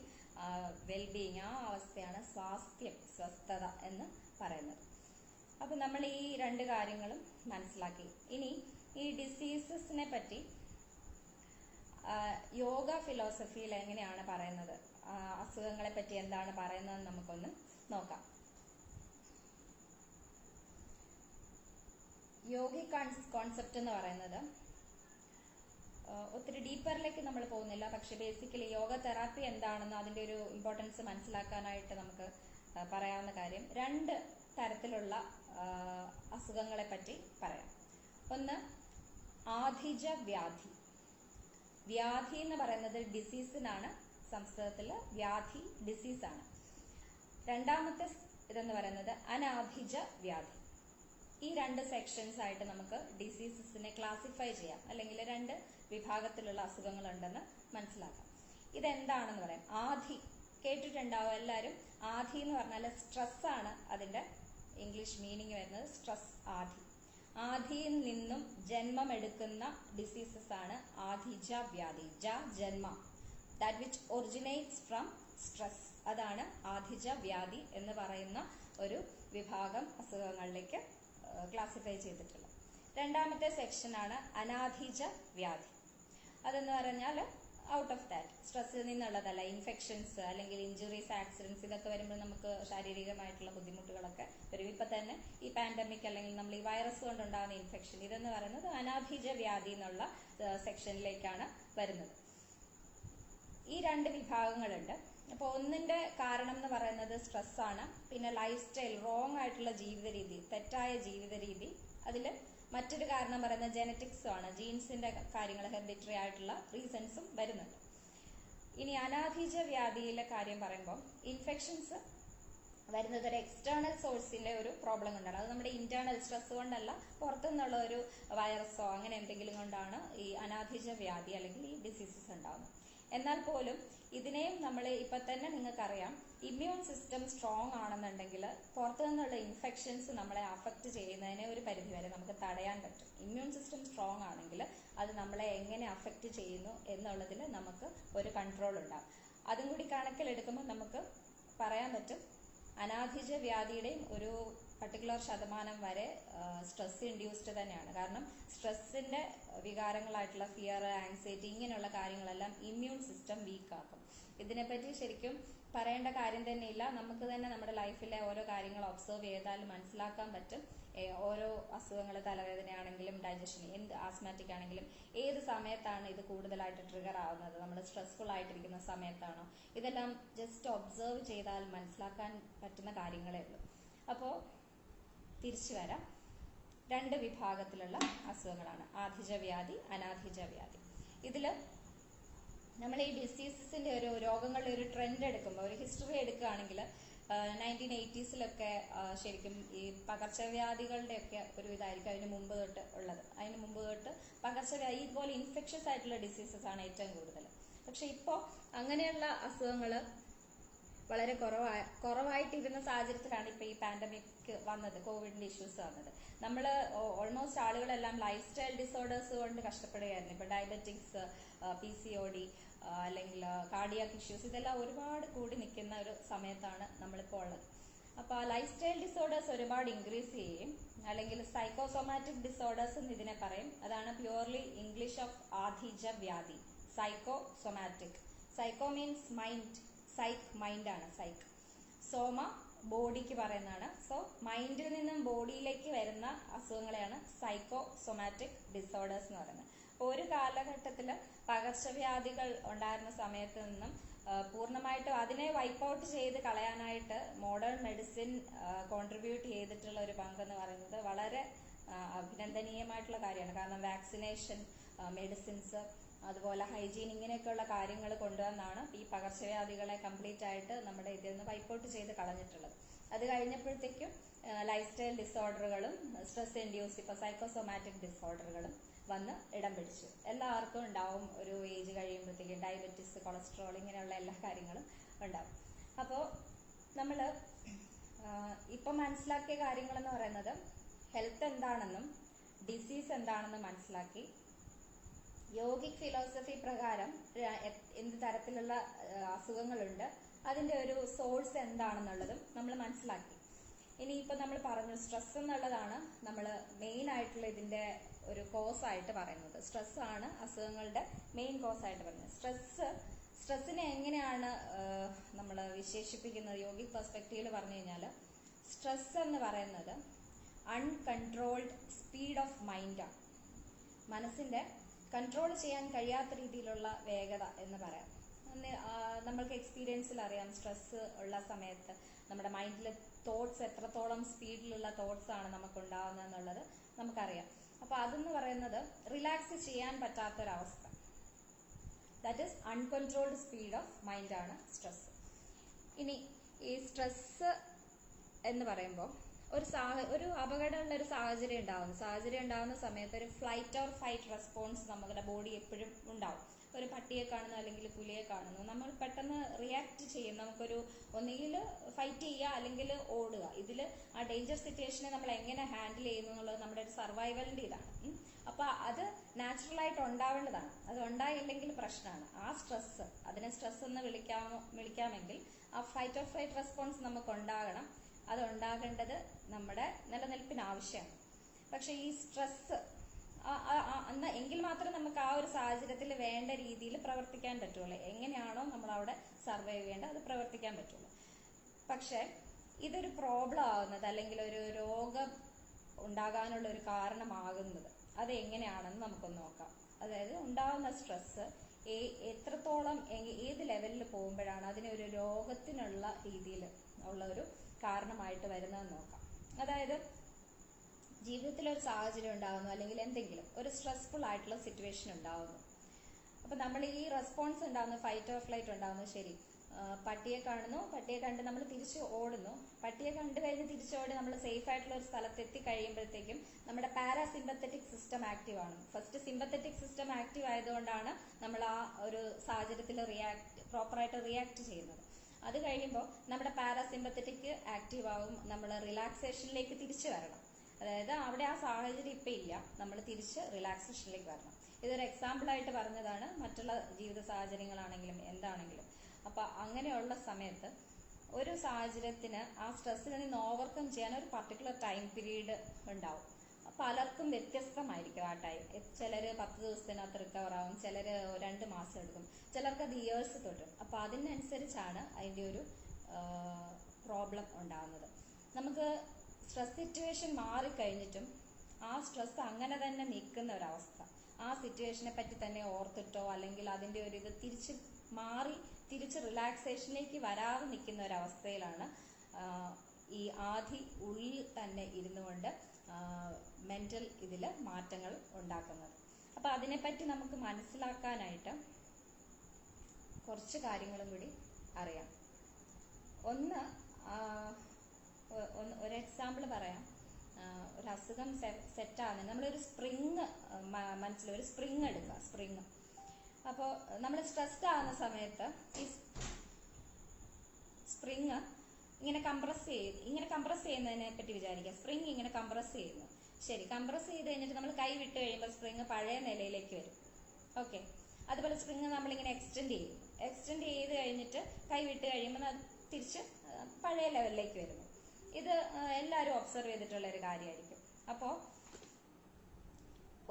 വെൽബീയിങ്, ആ അവസ്ഥയാണ് സ്വാസ്ഥ്യം, സ്വസ്ഥത എന്ന് പറയുന്നത്. അപ്പം നമ്മൾ ഈ 2 കാര്യങ്ങളും മനസ്സിലാക്കി. ഇനി ഈ ഡിസീസസിനെ പറ്റി യോഗ ഫിലോസഫിയിൽ എങ്ങനെയാണ് പറയുന്നത്, അസുഖങ്ങളെ പറ്റി എന്താണ് പറയുന്നതെന്ന് നമുക്കൊന്ന് നോക്കാം. യോഗിക് കോൺസെപ്റ്റ് എന്ന് പറയുന്നത് ഒത്തിരി ഡീപ്പറിലേക്ക് നമ്മൾ പോകുന്നില്ല. പക്ഷെ ബേസിക്കലി യോഗ തെറാപ്പി എന്താണെന്ന് അതിൻ്റെ ഒരു ഇമ്പോർട്ടൻസ് മനസ്സിലാക്കാനായിട്ട് നമുക്ക് പറയാവുന്ന കാര്യം, 2 തരത്തിലുള്ള അസുഖങ്ങളെ പറ്റി പറയാം. ഒന്ന് ആധിജ വ്യാധി. വ്യാധി എന്ന് പറയുന്നത് ഡിസീസിനാണ്, സംസ്കൃതത്തിൽ വ്യാധി ഡിസീസാണ്. രണ്ടാമത്തെ ഇതെന്ന് പറയുന്നത് അനാഭിജ വ്യാധി. ഈ രണ്ട് സെക്ഷൻസ് ആയിട്ട് നമുക്ക് ഡിസീസസിനെ ക്ലാസിഫൈ ചെയ്യാം, അല്ലെങ്കിൽ രണ്ട് വിഭാഗത്തിലുള്ള അസുഖങ്ങൾ ഉണ്ടെന്ന് മനസ്സിലാക്കാം. ഇതെന്താണെന്ന് പറയാം. ആധി കേട്ടിട്ടുണ്ടാവും എല്ലാവരും. ആധി എന്ന് പറഞ്ഞാൽ സ്ട്രെസ് ആണ് അതിന്റെ ഇംഗ്ലീഷ് മീനിങ് വരുന്നത്. സ്ട്രെസ്, ആധി. ആധിയിൽ നിന്നും ജന്മമെടുക്കുന്ന ഡിസീസസ് ആണ് ആധിജ വ്യാധി. ജന്മ, that which originates from stress. അതാണ് ആധിജ വ്യാധി എന്ന് പറയുന്ന ഒരു വിഭാഗം അസുഖങ്ങളിലേക്ക് ക്ലാസിഫൈ ചെയ്തിട്ടുള്ളത്. രണ്ടാമത്തെ സെക്ഷനാണ് അനാധിജ വ്യാധി. അതെന്ന് പറഞ്ഞാൽ ഔട്ട് ഓഫ് ദാറ്റ്, സ്ട്രെസ്സിൽ നിന്നുള്ളതല്ല. ഇൻഫെക്ഷൻസ് അല്ലെങ്കിൽ ഇഞ്ചുറീസ്, ആക്സിഡൻസ് ഇതൊക്കെ വരുമ്പോൾ നമുക്ക് ശാരീരികമായിട്ടുള്ള ബുദ്ധിമുട്ടുകളൊക്കെ വരും. ഇപ്പൊ തന്നെ ഈ പാൻഡമിക് അല്ലെങ്കിൽ നമ്മൾ ഈ വൈറസ് കൊണ്ടുണ്ടാകുന്ന ഇൻഫെക്ഷൻ, ഇതെന്ന് പറയുന്നത് അനാധിജ വ്യാധി എന്നുള്ള സെക്ഷനിലേക്കാണ് വരുന്നത്. ഈ രണ്ട് വിഭാഗങ്ങളുണ്ട്. അപ്പോൾ ഒന്നിന്റെ കാരണം എന്ന് പറയുന്നത് സ്ട്രെസ് ആണ്. പിന്നെ ലൈഫ് സ്റ്റൈൽ, റോങ് ആയിട്ടുള്ള ജീവിത രീതി, തെറ്റായ ജീവിത രീതി. അതിൽ മറ്റൊരു കാരണം പറയുന്നത് ജനറ്റിക്സും ആണ്. ജീൻസിന്റെ കാര്യങ്ങൾ, ഹെറിഡിറ്ററി ആയിട്ടുള്ള റീസൺസും വരുന്നുണ്ട്. ഇനി അനാധിജ വ്യാധിയിലെ കാര്യം പറയുമ്പോൾ ഇൻഫെക്ഷൻസ് വരുന്നത് ഒരു എക്സ്റ്റേണൽ സോഴ്സിന്റെ ഒരു പ്രോബ്ലം കൊണ്ടാണ്. അത് നമ്മുടെ ഇന്റേണൽ സ്ട്രെസ് കൊണ്ടല്ല, പുറത്തുനിന്നുള്ള ഒരു വൈറസോ അങ്ങനെ എന്തെങ്കിലും കൊണ്ടാണ് ഈ അനാധിജ വ്യാധി അല്ലെങ്കിൽ ഈ ഡിസീസസ് ഉണ്ടാകുന്നത്. എന്നാൽ പോലും ഇതിനെയും നമ്മൾ ഇപ്പൊ തന്നെ നിങ്ങൾക്കറിയാം, ഇമ്മ്യൂൺ സിസ്റ്റം സ്ട്രോങ് ആണെന്നുണ്ടെങ്കിൽ പുറത്തു നിന്നുള്ള ഇൻഫെക്ഷൻസ് നമ്മളെ അഫക്റ്റ് ചെയ്യുന്നതിനെ ഒരു പരിധിവരെ നമുക്ക് തടയാൻ പറ്റും. ഇമ്മ്യൂൺ സിസ്റ്റം സ്ട്രോങ് ആണെങ്കിൽ അത് നമ്മളെ എങ്ങനെ അഫക്റ്റ് ചെയ്യുന്നു എന്നുള്ളതിൽ നമുക്ക് ഒരു കൺട്രോൾ ഉണ്ടാവും. അതും കൂടി കണക്കിലെടുക്കുമ്പോൾ നമുക്ക് പറയാൻ പറ്റും അനാധിജ വ്യാധിയുടെയും ഒരു പർട്ടിക്കുലർ ശതമാനം വരെ സ്ട്രെസ് ഇൻഡ്യൂസ്ഡ് തന്നെയാണ്. കാരണം സ്ട്രെസ്സിന്റെ വികാരങ്ങളായിട്ടുള്ള ഫിയർ, ആങ്സൈറ്റി ഇങ്ങനെയുള്ള കാര്യങ്ങളെല്ലാം ഇമ്മ്യൂൺ സിസ്റ്റം വീക്ക് ആക്കും. ഇതിനെപ്പറ്റി ശരിക്കും പറയേണ്ട കാര്യം തന്നെയില്ല. നമുക്ക് തന്നെ നമ്മുടെ ലൈഫിലെ ഓരോ കാര്യങ്ങൾ ഒബ്സർവ് ചെയ്താൽ മനസ്സിലാക്കാൻ പറ്റും. ഓരോ അസുഖങ്ങൾ, തലവേദനയാണെങ്കിലും ഡൈജഷൻ, എന്ത് ആസ്മാറ്റിക് ആണെങ്കിലും ഏത് സമയത്താണ് ഇത് കൂടുതലായിട്ട് ട്രിഗർ ആവുന്നത്, നമ്മൾ സ്ട്രെസ്ഫുൾ ആയിട്ടിരിക്കുന്ന സമയത്താണോ, ഇതെല്ലാം ജസ്റ്റ് ഒബ്സർവ് ചെയ്താൽ മനസ്സിലാക്കാൻ പറ്റുന്ന കാര്യങ്ങളേ ഉള്ളൂ. അപ്പോൾ തിരിച്ചു വരാം. രണ്ട് വിഭാഗത്തിലുള്ള അസുഖങ്ങളാണ് ആധിജ വ്യാധി, അനാധിജ വ്യാധി. ഇതിൽ നമ്മൾ ഈ ഡിസീസസിന്റെ ഒരു രോഗങ്ങളുടെ ഒരു ട്രെൻഡ് എടുക്കുമ്പോൾ, ഒരു ഹിസ്റ്ററി എടുക്കുകയാണെങ്കിൽ 1980s ശരിക്കും ഈ പകർച്ചവ്യാധികളുടെ ഒക്കെ ഒരു ഇതായിരിക്കും അതിന് മുമ്പ് തൊട്ട് ഉള്ളത്. അതിന് മുമ്പ് തൊട്ട് പകർച്ചവ്യാധി ഇതുപോലെ ഇൻഫെക്ഷസ് ആയിട്ടുള്ള ഡിസീസസ് ആണ് ഏറ്റവും കൂടുതൽ. പക്ഷെ ഇപ്പോൾ അങ്ങനെയുള്ള അസുഖങ്ങൾ വളരെ കുറവായിട്ടിരുന്ന സാഹചര്യത്തിലാണ് ഇപ്പൊ ഈ പാൻഡമിക് വന്നത്, കോവിഡിന്റെ ഇഷ്യൂസ് വന്നത്. നമ്മൾ ഓൾമോസ്റ്റ് ആളുകളെല്ലാം ലൈഫ് സ്റ്റൈൽ ഡിസോർഡേഴ്സ് കൊണ്ട് കഷ്ടപ്പെടുകയായിരുന്നു. ഇപ്പൊ ഡയബറ്റിക്സ്, PCOD അല്ലെങ്കിൽ കാർഡിയാക് ഇഷ്യൂസ്, ഇതെല്ലാം ഒരുപാട് കൂടി നിൽക്കുന്ന ഒരു സമയത്താണ് നമ്മളിപ്പോൾ ഉള്ളത്. അപ്പൊ ആ ലൈഫ് സ്റ്റൈൽ ഡിസോർഡേഴ്സ് ഒരുപാട് ഇൻക്രീസ് ചെയ്യുകയും, അല്ലെങ്കിൽ സൈക്കോസൊമാറ്റിക് ഡിസോർഡേഴ്സ് എന്ന് ഇതിനെ പറയും. അതാണ് പ്യുവർലി ഇംഗ്ലീഷ് ഓഫ് ആധിജ വ്യാധി, psychosomatic. Psycho means mind, psych mind ആണ്, സൈക്ക്. സോമ ബോഡിക്ക് പറയുന്നതാണ്. സോ മൈൻഡിൽ നിന്നും ബോഡിയിലേക്ക് വരുന്ന അസുഖങ്ങളെയാണ് സൈക്കോസൊമാറ്റിക് ഡിസോർഡേഴ്സ് എന്ന് പറയുന്നത്. അപ്പോൾ ഒരു കാലഘട്ടത്തിൽ പകർച്ചവ്യാധികൾ ഉണ്ടായിരുന്ന സമയത്ത് നിന്നും പൂർണ്ണമായിട്ടും അതിനെ വൈപ്പ് ഔട്ട് ചെയ്ത് കളയാനായിട്ട് മോഡേൺ മെഡിസിൻ കോൺട്രിബ്യൂട്ട് ചെയ്തിട്ടുള്ള ഒരു പങ്കെന്ന് പറയുന്നത് വളരെ അഭിനന്ദനീയമായിട്ടുള്ള കാര്യമാണ്. കാരണം വാക്സിനേഷൻ, മെഡിസിൻസ്, അതുപോലെ ഹൈജീൻ, ഇങ്ങനെയൊക്കെയുള്ള കാര്യങ്ങൾ കൊണ്ടുവന്നാണ് ഈ പകർച്ചവ്യാധികളെ കംപ്ലീറ്റ് ആയിട്ട് നമ്മുടെ ഇതിൽ നിന്ന് വൈപ്പ് ഔട്ട് ചെയ്ത് കളഞ്ഞിട്ടുള്ളത്. അത് കഴിഞ്ഞപ്പോഴത്തേക്കും ലൈഫ് സ്റ്റൈൽ ഡിസോർഡറുകളും സ്ട്രെസ് ഇൻഡ്യൂസ്, ഇപ്പൊ സൈക്കോസൊമാറ്റിക് ഡിസോർഡറുകളും വന്ന് ഇടം പിടിച്ചു. എല്ലാവർക്കും ഉണ്ടാവും ഒരു ഏജ് കഴിയുമ്പോഴത്തേക്കും ഡയബറ്റിസ്, കൊളസ്ട്രോൾ, ഇങ്ങനെയുള്ള എല്ലാ കാര്യങ്ങളും ഉണ്ടാവും. അപ്പോൾ നമ്മൾ ഇപ്പൊ മനസ്സിലാക്കിയ കാര്യങ്ങളെന്ന് പറയുന്നത് ഹെൽത്ത് എന്താണെന്നും ഡിസീസ് എന്താണെന്നും മനസ്സിലാക്കി. യോഗിക് ഫിലോസഫി പ്രകാരം എന്ത് തരത്തിലുള്ള അസുഖങ്ങളുണ്ട്, അതിന്റെ ഒരു സോഴ്സ് എന്താണെന്നുള്ളതും നമ്മൾ മനസ്സിലാക്കി. ഇനിയിപ്പോൾ നമ്മൾ പറഞ്ഞു സ്ട്രെസ് എന്നുള്ളതാണ് നമ്മൾ മെയിൻ ആയിട്ടുള്ള ഇതിന്റെ ഒരു കോസ് ആയിട്ട് പറയുന്നത്. സ്ട്രെസ് ആണ് അസുഖങ്ങളുടെ മെയിൻ കോസ് ആയിട്ട് പറയുന്നത്. സ്ട്രെസ്സിനെ എങ്ങനെയാണ് നമ്മൾ വിശേഷിപ്പിക്കുന്നത് യോഗിക് പെർസ്പെക്റ്റീവിൽ പറഞ്ഞു കഴിഞ്ഞാൽ, സ്ട്രെസ് എന്ന് പറയുന്നത് അൺകൺട്രോൾഡ് സ്പീഡ് ഓഫ് മൈൻഡാണ്. മനസ്സിന്റെ കൺട്രോൾ ചെയ്യാൻ കഴിയാത്ത രീതിയിലുള്ള വേഗത എന്ന് പറയാം. നമ്മൾക്ക് എക്സ്പീരിയൻസിൽ അറിയാം, സ്ട്രെസ് ഉള്ള സമയത്ത് നമ്മുടെ മൈൻഡിലെ തോട്ട്സ് എത്രത്തോളം സ്പീഡിലുള്ള തോട്ട്സ് ആണ് നമുക്ക് ഉണ്ടാവുന്നത് എന്നുള്ളത് നമുക്കറിയാം. അപ്പൊ അതെന്ന് പറയുന്നത് റിലാക്സ് ചെയ്യാൻ പറ്റാത്തൊരവസ്ഥ. That is uncontrolled speed of മൈൻഡാണ് സ്ട്രെസ്. ഇനി ഈ സ്ട്രെസ് എന്ന് പറയുമ്പോൾ ഒരു അപകടമുള്ള ഒരു സാഹചര്യം ഉണ്ടാകുന്ന സമയത്ത് ഒരു ഫ്ലൈറ്റ് ഓർ ഫൈറ്റ് റെസ്പോൺസ് നമ്മുടെ ബോഡി എപ്പോഴും ഉണ്ടാവും. ഒരു പട്ടിയെ കാണുന്നു അല്ലെങ്കിൽ പുലിയെ കാണുന്നു, നമ്മൾ പെട്ടെന്ന് റിയാക്ട് ചെയ്യും. നമുക്കൊരു ഒന്നുകിൽ ഫൈറ്റ് ചെയ്യുക അല്ലെങ്കിൽ ഓടുക. ഇതിൽ ആ ഡേഞ്ചർ സിറ്റുവേഷനെ നമ്മൾ എങ്ങനെ ഹാൻഡിൽ ചെയ്യുന്നു എന്നുള്ളത് നമ്മുടെ ഒരു സർവൈവലിന്റെ ഇതാണ്. അപ്പൊ അത് നാച്ചുറലായിട്ട് ഉണ്ടാവേണ്ടതാണ്. അത് ഉണ്ടായില്ലെങ്കിൽ പ്രശ്നമാണ്. ആ സ്ട്രെസ്, അതിനെ സ്ട്രെസ് എന്ന് വിളിക്കാമെങ്കിൽ ആ ഫൈറ്റ് ഓർ ഫ്ലൈറ്റ് റെസ്പോൺസ് നമുക്ക് ഉണ്ടാകണം. അത് ഉണ്ടാകേണ്ടത് നമ്മുടെ നിലനിൽപ്പിന് ആവശ്യമാണ്. പക്ഷെ ഈ സ്ട്രെസ് എങ്കിൽ മാത്രമേ നമുക്ക് ആ ഒരു സാഹചര്യത്തിൽ വേണ്ട രീതിയിൽ പ്രവർത്തിക്കാൻ പറ്റുള്ളൂ. എങ്ങനെയാണോ നമ്മൾ അവിടെ സർവൈവ് ചെയ്യേണ്ടത് അത് പ്രവർത്തിക്കാൻ പറ്റുള്ളൂ. പക്ഷെ ഇതൊരു പ്രോബ്ലം ആകുന്നത് അല്ലെങ്കിൽ ഒരു രോഗം ഉണ്ടാകാനുള്ള ഒരു കാരണമാകുന്നത് അത് എങ്ങനെയാണെന്ന് നമുക്കൊന്ന് നോക്കാം. അതായത് ഉണ്ടാകുന്ന സ്ട്രെസ് എത്രത്തോളം ഏത് ലെവലിൽ പോകുമ്പോഴാണ് അതിനെ ഒരു രോഗത്തിനുള്ള രീതിയിൽ ഉള്ള ഒരു കാരണമായിട്ട് വരുന്നതെന്ന് നോക്കാം. അതായത് ജീവിതത്തിൽ ഒരു സാഹചര്യം ഉണ്ടാകുന്നു, അല്ലെങ്കിൽ എന്തെങ്കിലും ഒരു സ്ട്രെസ്ഫുൾ ആയിട്ടുള്ള സിറ്റുവേഷൻ ഉണ്ടാകുന്നു. അപ്പൊ നമ്മൾ ഈ റെസ്പോൺസ് ഉണ്ടാകുന്നു, ഫൈറ്റ് ഓർ ഫ്ലൈറ്റ് ഉണ്ടാകുന്നു. ശരി, പട്ടിയെ കാണുന്നു, പട്ടിയെ കണ്ട് നമ്മൾ തിരിച്ച് ഓടുന്നു. പട്ടിയെ കണ്ടു കഴിഞ്ഞ് തിരിച്ചോടി നമ്മൾ സേഫ് ആയിട്ടുള്ള ഒരു സ്ഥലത്ത് എത്തി കഴിയുമ്പോഴത്തേക്കും നമ്മുടെ പാരാസിമ്പത്തറ്റിക് സിസ്റ്റം ആക്റ്റീവ് ആണ്. ഫസ്റ്റ് സിമ്പത്തറ്റിക് സിസ്റ്റം ആക്റ്റീവ് ആയതുകൊണ്ടാണ് നമ്മൾ ആ ഒരു സാഹചര്യത്തിൽ പ്രോപ്പറായിട്ട് റിയാക്ട് ചെയ്യുന്നത്. അത് കഴിയുമ്പോൾ നമ്മുടെ പാരാസിമ്പത്തറ്റിക് ആക്റ്റീവ് ആവും. നമ്മൾ റിലാക്സേഷനിലേക്ക് തിരിച്ചു വരണം. അതായത് അവിടെ ആ സാഹചര്യം ഇപ്പം ഇല്ല, നമ്മൾ തിരിച്ച് റിലാക്സേഷനിലേക്ക് വരണം. ഇതൊരു എക്സാമ്പിൾ ആയിട്ട് പറഞ്ഞതാണ്. മറ്റുള്ള ജീവിത സാഹചര്യങ്ങളാണെങ്കിലും എന്താണെങ്കിലും. അപ്പൊ അങ്ങനെയുള്ള സമയത്ത് ഒരു സാഹചര്യത്തിന് ആ സ്ട്രെസ്സിൽ നിന്ന് ഓവർകം ചെയ്യാൻ ഒരു പർട്ടിക്കുലർ ടൈം പീരീഡ് ഉണ്ടാവും. പലർക്കും വ്യത്യസ്തമായിരിക്കും ആ ടൈം. ചിലർ 10 ദിവസത്തിനകത്ത് റിക്കവർ ആവും, ചിലർ 2 മാസം എടുക്കും, ചിലർക്ക് അത് ഇയേഴ്സ് തുടരും. അപ്പൊ അതിനനുസരിച്ചാണ് അതിൻ്റെ ഒരു പ്രോബ്ലം ഉണ്ടാകുന്നത്. നമുക്ക് സ്ട്രെസ് സിറ്റുവേഷൻ മാറിക്കഴിഞ്ഞിട്ടും ആ സ്ട്രെസ് അങ്ങനെ തന്നെ നിൽക്കുന്ന ഒരവസ്ഥ, ആ സിറ്റുവേഷനെ പറ്റി തന്നെ ഓർത്തിട്ടോ അല്ലെങ്കിൽ അതിൻ്റെ ഒരു ഇത് തിരിച്ച് റിലാക്സേഷനിലേക്ക് വരാതെ നിൽക്കുന്ന ഒരവസ്ഥയിലാണ് ഈ ആദി ഉള്ളിൽ തന്നെ ഇരുന്നു കൊണ്ട് മെന്റൽ ഇതിൽ മാറ്റങ്ങൾ ഉണ്ടാക്കുന്നത്. അപ്പൊ അതിനെപ്പറ്റി നമുക്ക് മനസ്സിലാക്കാനായിട്ട് കുറച്ച് കാര്യങ്ങളും കൂടി അറിയാം. ഒരു എക്സാമ്പിൾ പറയാം. ഒരു അസുഖം സെറ്റാണ്. നമ്മളൊരു സ്പ്രിങ് ഒരു സ്പ്രിങ് എടുക്കുക. സ്പ്രിങ് അപ്പോൾ നമ്മൾ സ്ട്രെസ്ഡ് ആകുന്ന സമയത്ത് ഈ സ്പ്രിങ് ഇങ്ങനെ കംപ്രസ് ചെയ്യുന്നതിനെ പറ്റി വിചാരിക്കുക. സ്പ്രിങ് ഇങ്ങനെ കംപ്രസ് ചെയ്യുന്നു. ശരി, കംപ്രസ് ചെയ്ത് കഴിഞ്ഞിട്ട് നമ്മൾ കൈ വിട്ട് കഴിയുമ്പോൾ സ്പ്രിങ് പഴയ നിലയിലേക്ക് വരും. ഓക്കെ, അതുപോലെ സ്പ്രിങ് നമ്മളിങ്ങനെ എക്സ്റ്റെൻഡ് ചെയ്ത് കഴിഞ്ഞിട്ട് കൈ വിട്ട് കഴിയുമ്പോൾ അത് തിരിച്ച് പഴയ ലെവലിലേക്ക് വരുന്നു. ഇത് എല്ലാവരും ഒബ്സർവ് ചെയ്തിട്ടുള്ള ഒരു കാര്യമായിരിക്കും. അപ്പോൾ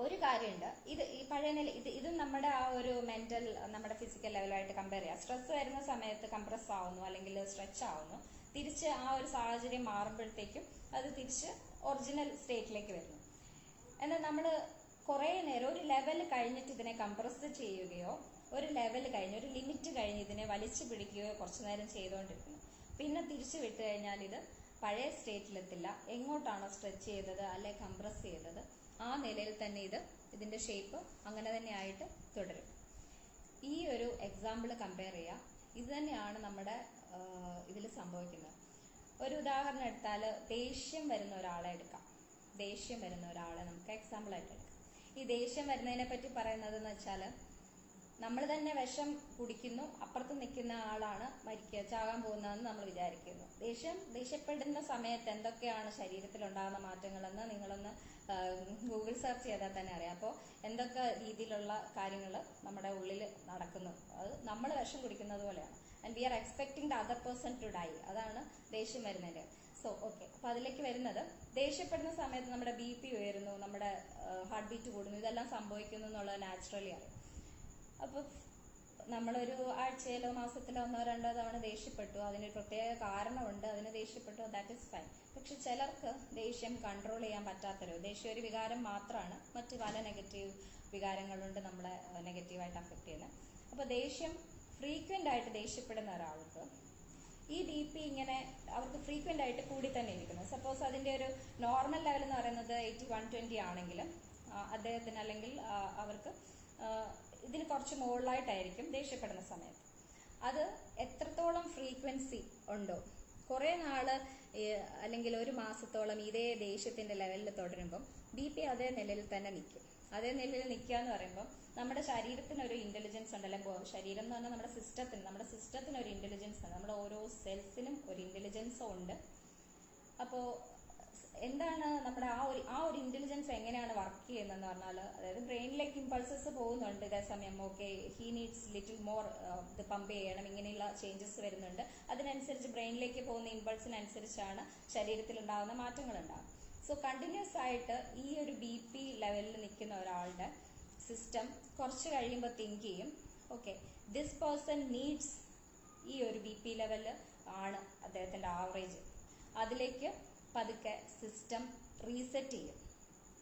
ഒരു കാര്യമുണ്ട്, ഈ പഴയ നില ഇതും നമ്മുടെ ആ ഒരു മെന്റൽ, നമ്മുടെ ഫിസിക്കൽ ലെവലുമായിട്ട് കമ്പയർ ചെയ്യാം. സ്ട്രെസ് വരുന്ന സമയത്ത് കംപ്രസ് ആവുന്നു അല്ലെങ്കിൽ സ്ട്രെച്ച് ആവുന്നു. തിരിച്ച് ആ ഒരു സാഹചര്യം മാറുമ്പോഴത്തേക്കും അത് തിരിച്ച് ഒറിജിനൽ സ്റ്റേറ്റിലേക്ക് വരുന്നു. എന്നാൽ നമ്മൾ കുറേ നേരം ഒരു ലെവൽ കഴിഞ്ഞിട്ട് ഇതിനെ കംപ്രസ് ചെയ്യുകയോ ഒരു ലെവൽ കഴിഞ്ഞ് ഒരു ലിമിറ്റ് കഴിഞ്ഞ് ഇതിനെ വലിച്ചു പിടിക്കുകയോ കുറച്ചു നേരം ചെയ്തുകൊണ്ടിരിക്കുന്നു. പിന്നെ തിരിച്ചു വിട്ട് കഴിഞ്ഞാൽ ഇത് പഴയ സ്റ്റേറ്റിലെത്തില്ല. എങ്ങോട്ടാണോ സ്ട്രെച്ച് ചെയ്തത് അല്ലെ കംപ്രസ് ചെയ്തത് ആ നിലയിൽ തന്നെ ഇതിന്റെ ഷേപ്പ് അങ്ങനെ തന്നെ ആയിട്ട് തുടരും. ഈ ഒരു എക്സാമ്പിൾ കമ്പയർ ചെയ്യുക. ഇത് തന്നെയാണ് നമ്മുടെ ഇതിൽ സംഭവിക്കുന്നത്. ഒരു ഉദാഹരണം എടുത്താൽ ദേഷ്യം വരുന്ന ഒരാളെ എടുക്കാം. ദേഷ്യം വരുന്ന ഒരാളെ നമുക്ക് എക്സാമ്പിൾ ആയിട്ട് എടുക്കാം. ഈ ദേഷ്യം വരുന്നതിനെ പറ്റി പറയുന്നത് എന്ന് വെച്ചാൽ നമ്മൾ തന്നെ വിഷം കുടിക്കുന്നു, അപ്പുറത്ത് നിൽക്കുന്ന ആളാണ് ചാകാൻ പോകുന്നതെന്ന് നമ്മൾ വിചാരിക്കുന്നു. ദേഷ്യപ്പെടുന്ന സമയത്ത് എന്തൊക്കെയാണ് ശരീരത്തിൽ ഉണ്ടാകുന്ന മാറ്റങ്ങളെന്ന് നിങ്ങളൊന്ന് ഗൂഗിൾ സെർച്ച് ചെയ്താൽ തന്നെ അറിയാം. അപ്പോൾ എന്തൊക്കെ രീതിയിലുള്ള കാര്യങ്ങൾ നമ്മുടെ ഉള്ളിൽ നടക്കുന്നു, അത് നമ്മൾ വിഷം കുടിക്കുന്നത് പോലെയാണ്. And we are expecting the other person to die. അതാണ് ദേഷ്യം വരുന്നതിന്റെ. സോ ഓക്കെ, അപ്പൊ അതിലേക്ക് വരുന്നത് ദേഷ്യപ്പെടുന്ന സമയത്ത് നമ്മുടെ BP ഉയരുന്നു, നമ്മുടെ ഹാർട്ട് ബീറ്റ് കൂടുന്നു, ഇതെല്ലാം സംഭവിക്കുന്നു എന്നുള്ളത് നാച്ചുറലി അറിയാം. അപ്പൊ നമ്മളൊരു ആഴ്ചയിലോ മാസത്തിലോ 1-2 തവണ ദേഷ്യപ്പെട്ടു, അതിനൊരു പ്രത്യേക കാരണമുണ്ട്, അതിന് ദേഷ്യപ്പെട്ടു, ദാറ്റ് ഈസ് ഫൈൻ. പക്ഷെ ചിലർക്ക് ദേഷ്യം കൺട്രോൾ ചെയ്യാൻ പറ്റാത്തവരോ, ദേഷ്യം ഒരു വികാരം മാത്രമാണ്, മറ്റു പല നെഗറ്റീവ് വികാരങ്ങളുണ്ട് നമ്മളെ നെഗറ്റീവായിട്ട് അഫക്ട് ചെയ്യുന്നത്. അപ്പൊ ദേഷ്യം ഫ്രീക്വന്റ് ആയിട്ട് ദേഷ്യപ്പെടുന്ന ഒരാൾക്ക് ഈ BP ഇങ്ങനെ അവർക്ക് ഫ്രീക്വന്റ് ആയിട്ട് കൂടി തന്നെ ഇരിക്കുന്നു. സപ്പോസ് അതിന്റെ ഒരു നോർമൽ ലെവൽ എന്ന് പറയുന്നത് 80-120 ആണെങ്കിലും അദ്ദേഹത്തിന് അല്ലെങ്കിൽ അവർക്ക് ഇതിന് കുറച്ച് മുകളിലായിട്ടായിരിക്കും ദേഷ്യപ്പെടുന്ന സമയത്ത്. അത് എത്രത്തോളം ഫ്രീക്വൻസി ഉണ്ടോ, കുറേ നാള് അല്ലെങ്കിൽ ഒരു മാസത്തോളം ഇതേ ദേഷ്യത്തിന്റെ ലെവലിൽ തുടരുമ്പം BP അതേ നിലയിൽ തന്നെ നിൽക്കും. അതേ നിലയിൽ നിൽക്കുക എന്ന് പറയുമ്പോൾ നമ്മുടെ ശരീരത്തിന് ഒരു ഇന്റലിജൻസ് ഉണ്ടല്ലോ. ശരീരം എന്ന് പറഞ്ഞാൽ നമ്മുടെ സിസ്റ്റത്തിന് ഒരു ഇന്റലിജൻസ് ഉണ്ട്. നമ്മുടെ ഓരോ സെൽസിനും ഒരു ഇന്റലിജൻസും ഉണ്ട്. അപ്പോൾ എന്താണ് നമ്മുടെ ആ ഒരു ഇന്റലിജൻസ് എങ്ങനെയാണ് വർക്ക് ചെയ്യുന്നതെന്ന് പറഞ്ഞാൽ, അതായത് ബ്രെയിനിലേക്ക് ഇമ്പൾസസ് പോകുന്നുണ്ട് ഇതേ സമയം. Okay, he needs little more ഇത് പമ്പ് ചെയ്യണം, ഇങ്ങനെയുള്ള ചേഞ്ചസ് വരുന്നുണ്ട്. അതിനനുസരിച്ച് ബ്രെയിനിലേക്ക് പോകുന്ന ഇമ്പൾസിനനുസരിച്ചാണ് ശരീരത്തിൽ ഉണ്ടാകുന്ന മാറ്റങ്ങൾ ഉണ്ടാകും. സോ കണ്ടിന്യൂസ് ആയിട്ട് ഈ ഒരു BP ലെവലിൽ നിൽക്കുന്ന ഒരാളുടെ സിസ്റ്റം കുറച്ച് കഴിയുമ്പോൾ തിങ്ക് ചെയ്യും, ഓക്കെ, ദിസ് പേഴ്സൺ നീഡ്സ് ഈ ഒരു BP ലെവലിൽ ആണ് അദ്ദേഹത്തിന്റെ ആവറേജ്. അതിലേക്ക് പതുക്കെ സിസ്റ്റം റീസെറ്റ് ചെയ്യും.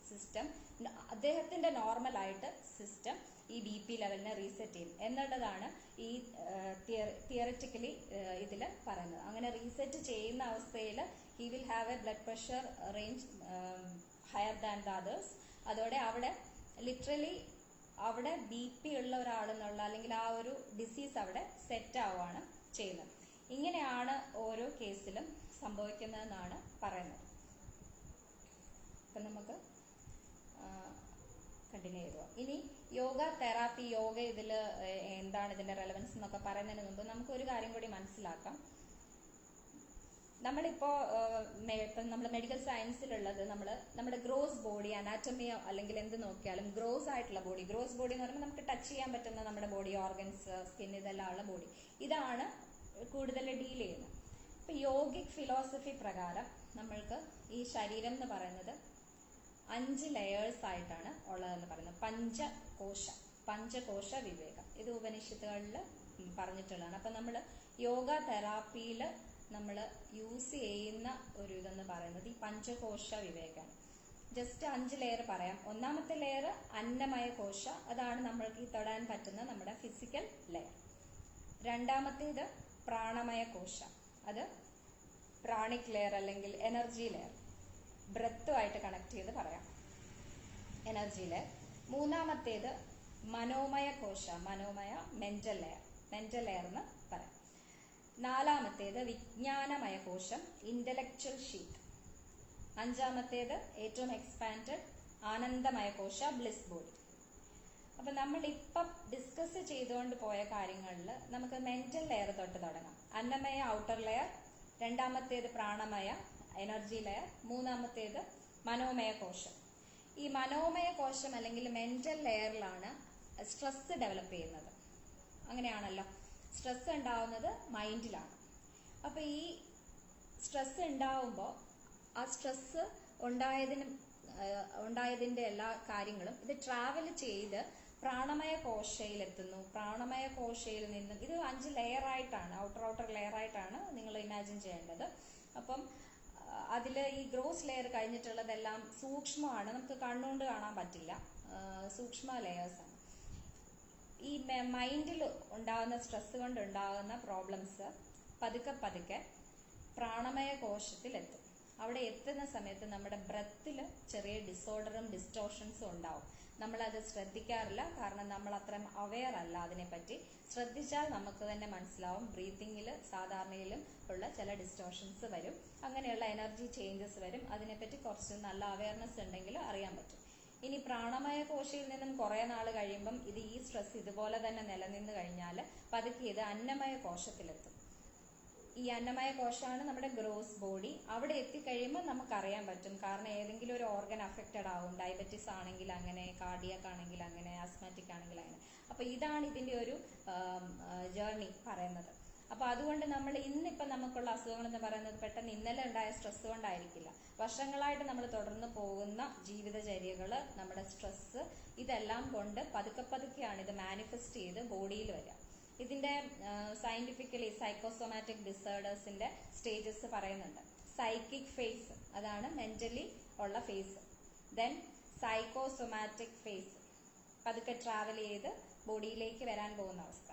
സിസ്റ്റം അദ്ദേഹത്തിന്റെ നോർമലായിട്ട് സിസ്റ്റം ഈ BP ലെവലിനെ റീസെറ്റ് ചെയ്യും എന്നുള്ളതാണ് ഈ തിയററ്റിക്കലി ഇതിൽ പറയുന്നത്. അങ്ങനെ റീസെറ്റ് ചെയ്യുന്ന അവസ്ഥയിൽ he will have A blood pressure range higher than the others. അതോടെ അവിടെ ലിറ്ററലി അവിടെ BP ഉള്ള ഒരാളെന്നുള്ള അല്ലെങ്കിൽ ആ ഒരു ഡിസീസ് അവിടെ സെറ്റ് ആവുകയാണ് ചെയ്യുന്നത്. ഇങ്ങനെയാണ് ഓരോ കേസിലും സംഭവിക്കുന്നതെന്നാണ് പറയുന്നത്. അപ്പം നമുക്ക് കണ്ടിന്യൂ ചെയ്തു. ഇനി യോഗ തെറാപ്പി, യോഗ ഇതിൽ എന്താണ് ഇതിന്റെ റെലവൻസ് എന്നൊക്കെ പറയുന്നതിന് മുമ്പ് നമുക്ക് ഒരു കാര്യം കൂടി മനസ്സിലാക്കാം. നമ്മളിപ്പോ നമ്മൾ മെഡിക്കൽ സയൻസിലുള്ളത് നമ്മുടെ ഗ്രോസ് ബോഡി അനാറ്റമി അല്ലെങ്കിൽ എന്ത് നോക്കിയാലും ഗ്രോസ് ആയിട്ടുള്ള ബോഡി, ഗ്രോസ് ബോഡി എന്ന് പറയുമ്പോൾ നമുക്ക് ടച്ച് ചെയ്യാൻ പറ്റുന്ന നമ്മുടെ ബോഡി ഓർഗൻസ്, സ്കിൻ, ഇതെല്ലാം ഉള്ള ബോഡി, ഇതാണ് കൂടുതൽ ഡീൽ ചെയ്യുന്നത്. ഇപ്പൊ യോഗിക് ഫിലോസഫി പ്രകാരം നമ്മൾക്ക് ഈ ശരീരം എന്ന് പറയുന്നത് 5 ലെയേഴ്സ് ആയിട്ടാണ് ഉള്ളതെന്ന് പറയുന്നത്. പഞ്ചകോശ വിവേകം, ഇത് ഉപനിഷത്തുകളിൽ പറഞ്ഞിട്ടുള്ളതാണ്. അപ്പൊ നമ്മൾ യോഗ തെറാപ്പിയിൽ നമ്മൾ യൂസ് ചെയ്യുന്ന ഒരു ഇതെന്ന് പറയുന്നത് ഈ പഞ്ചകോശ വിവേകമാണ്. ജസ്റ്റ് 5 ലെയർ പറയാം. ഒന്നാമത്തെ ലെയർ അന്നമയ കോശ, അതാണ് നമ്മൾക്ക് ഈ തൊടാൻ പറ്റുന്ന നമ്മുടെ ഫിസിക്കൽ ലെയർ. രണ്ടാമത്തേത് പ്രാണമയ കോശ, അത് പ്രാണിക് ലെയർ അല്ലെങ്കിൽ എനർജി ലെയർ, ബ്രത്തുമായിട്ട് കണക്ട് ചെയ്ത് പറയാം, എനർജി ലെയർ. മൂന്നാമത്തേത് മനോമയ കോശ, മെന്റൽ ലെയർ എന്ന് പറയാം. നാലാമത്തേത് വിജ്ഞാനമയ കോശം, ഇന്റലക്ച്വൽ ഷീറ്റ്. അഞ്ചാമത്തേത് ഏറ്റവും എക്സ്പാൻഡഡ് ആനന്ദമയ കോശ, ബ്ലിസ് ബോഡി. അപ്പൊ നമ്മൾ ഇപ്പം ഡിസ്കസ് ചെയ്തുകൊണ്ട് പോയ കാര്യങ്ങളിൽ നമുക്ക് മെന്റൽ ലെയർ തൊട്ട് തുടങ്ങാം. അന്നമയ ഔട്ടർ ലെയർ, രണ്ടാമത്തേത് പ്രാണമയ എനർജി ലെയർ, മൂന്നാമത്തേത് മനോമയ കോശം. ഈ മനോമയ കോശം അല്ലെങ്കിൽ മെന്റൽ ലെയറിലാണ് സ്ട്രെസ് ഡെവലപ്പ് ചെയ്യുന്നത്. അങ്ങനെയാണല്ലോ, സ്ട്രെസ് ഉണ്ടാവുന്നത് മൈൻഡിലാണ്. അപ്പൊ ഈ സ്ട്രെസ് ഉണ്ടാവുമ്പോൾ ആ സ്ട്രെസ് ഉണ്ടായതിന്റെ എല്ലാ കാര്യങ്ങളും ഇത് ട്രാവൽ ചെയ്ത് പ്രാണമയ കോശയിലെത്തുന്നു. പ്രാണമയ കോശയിൽ നിന്നും ഇത് 5 ലെയർ ആയിട്ടാണ്, ഔട്ടർ ലെയർ ആയിട്ടാണ് നിങ്ങൾ ഇമാജിൻ ചെയ്യേണ്ടത്. അപ്പം അതിൽ ഈ ഗ്രോസ് ലെയർ കഴിഞ്ഞിട്ടുള്ളതെല്ലാം സൂക്ഷ്മമാണ്, നമുക്ക് കണ്ണുകൊണ്ട് കാണാൻ പറ്റില്ല, സൂക്ഷ്മ ലെയേഴ്സാണ്. ഈ മൈൻഡിൽ ഉണ്ടാകുന്ന സ്ട്രെസ് കൊണ്ട് ഉണ്ടാകുന്ന പ്രോബ്ലംസ് പതുക്കെ പ്രാണമയ കോശത്തിലെത്തും. അവിടെ എത്തുന്ന സമയത്ത് നമ്മുടെ ബ്രത്തിൽ ചെറിയ ഡിസോർഡറും ഡിസ്റ്റോർഷൻസും ഉണ്ടാവും. നമ്മളത് ശ്രദ്ധിക്കാറില്ല, കാരണം നമ്മൾ അത്രയും അവെയർ അല്ല അതിനെപ്പറ്റി. ശ്രദ്ധിച്ചാൽ നമുക്ക് തന്നെ മനസ്സിലാവും, ബ്രീത്തിങ്ങിൽ സാധാരണയിലും ഉള്ള ചില ഡിസ്റ്റോർഷൻസ് വരും, അങ്ങനെയുള്ള എനർജി ചേഞ്ചസ് വരും. അതിനെപ്പറ്റി കുറച്ച് നല്ല അവയർനെസ് ഉണ്ടെങ്കിൽ അറിയാൻ പറ്റും. ഇനി പ്രാണമയ കോശയിൽ നിന്നും കുറെ നാൾ കഴിയുമ്പം ഈ സ്ട്രെസ് ഇതുപോലെ തന്നെ നിലനിന്ന് കഴിഞ്ഞാൽ പതുക്കെ ഇത് അന്നമയ കോശത്തിലെത്തും. ഈ അന്നമയ കോശമാണ് നമ്മുടെ ഗ്രോസ് ബോഡി. അവിടെ എത്തിക്കഴിയുമ്പോൾ നമുക്കറിയാൻ പറ്റും, കാരണം ഏതെങ്കിലും ഒരു ഓർഗൻ അഫക്റ്റഡ് ആവും. ഡയബറ്റീസ് ആണെങ്കിൽ അങ്ങനെ, കാർഡിയാക് ആണെങ്കിൽ അങ്ങനെ, ആസ്മാറ്റിക് ആണെങ്കിൽ അങ്ങനെ. അപ്പൊ ഇതാണ് ഇതിന്റെ ഒരു ജേർണി പറയുന്നത്. അപ്പൊ അതുകൊണ്ട് നമ്മൾ ഇന്നിപ്പം നമുക്കുള്ള അസുഖങ്ങൾ എന്ന് പറയുന്നത് പെട്ടെന്ന് ഇന്നലെ ഉണ്ടായ സ്ട്രെസ് കൊണ്ടായിരിക്കില്ല. വർഷങ്ങളായിട്ട് നമ്മൾ തുടർന്ന് പോകുന്ന ജീവിതചര്യകള്, നമ്മുടെ സ്ട്രെസ്, ഇതെല്ലാം കൊണ്ട് പതുക്കെയാണ് ഇത് മാനിഫെസ്റ്റ് ചെയ്ത് ബോഡിയിൽ വരിക. ഇതിന്റെ സയന്റിഫിക്കലി സൈക്കോസൊമാറ്റിക് ഡിസോർഡേഴ്സിന്റെ സ്റ്റേജസ് പറയുന്നുണ്ട്. സൈക്കിക് ഫേസ്, അതാണ് മെന്റലി ഉള്ള ഫേസ്. ദെൻ സൈക്കോസൊമാറ്റിക് ഫേസ്, പതുക്കെ ട്രാവൽ ചെയ്ത് ബോഡിയിലേക്ക് വരാൻ പോകുന്ന അവസ്ഥ.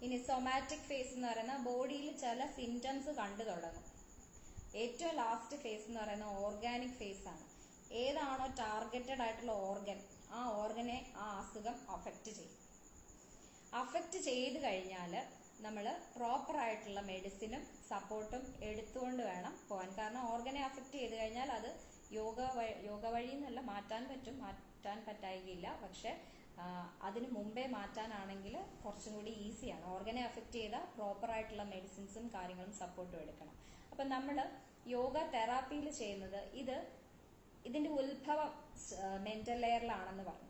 ഇനി സൊമാറ്റിക് ഫേസ് എന്ന് പറയുന്ന ബോഡിയിൽ ചില സിംറ്റംസ് കണ്ടു തുടങ്ങും. ഏറ്റവും ലാസ്റ്റ് ഫേസ് എന്ന് പറയുന്ന ഓർഗാനിക് ഫേസ് ആണ്. ഏതാണോ ടാർഗറ്റഡ് ആയിട്ടുള്ള ഓർഗൻ, ആ ഓർഗനെ ആ അസുഖം അഫക്റ്റ് ചെയ്യും. അഫക്റ്റ് ചെയ്ത് കഴിഞ്ഞാൽ നമ്മൾ പ്രോപ്പർ ആയിട്ടുള്ള മെഡിസിനും സപ്പോർട്ടും എടുത്തുകൊണ്ട് വേണം പോകാൻ. കാരണം ഓർഗനെ അഫക്റ്റ് ചെയ്ത് കഴിഞ്ഞാൽ അത് യോഗ വഴി എന്നല്ല മാറ്റാൻ പറ്റും, മാറ്റാൻ പറ്റായികയില്ല. പക്ഷെ അതിന് മുമ്പേ മാറ്റാനാണെങ്കിൽ കുറച്ചും കൂടി ഈസിയാണ്. ഓർഗനെ അഫക്റ്റ് ചെയ്താൽ പ്രോപ്പർ ആയിട്ടുള്ള മെഡിസിൻസും കാര്യങ്ങളും സപ്പോർട്ടും എടുക്കണം. അപ്പം നമ്മൾ യോഗ തെറാപ്പിയിൽ ചെയ്യുന്നത് ഇതിന്റെ ഉത്ഭവം മെന്റൽ ലെയറിലാണെന്ന് പറഞ്ഞു.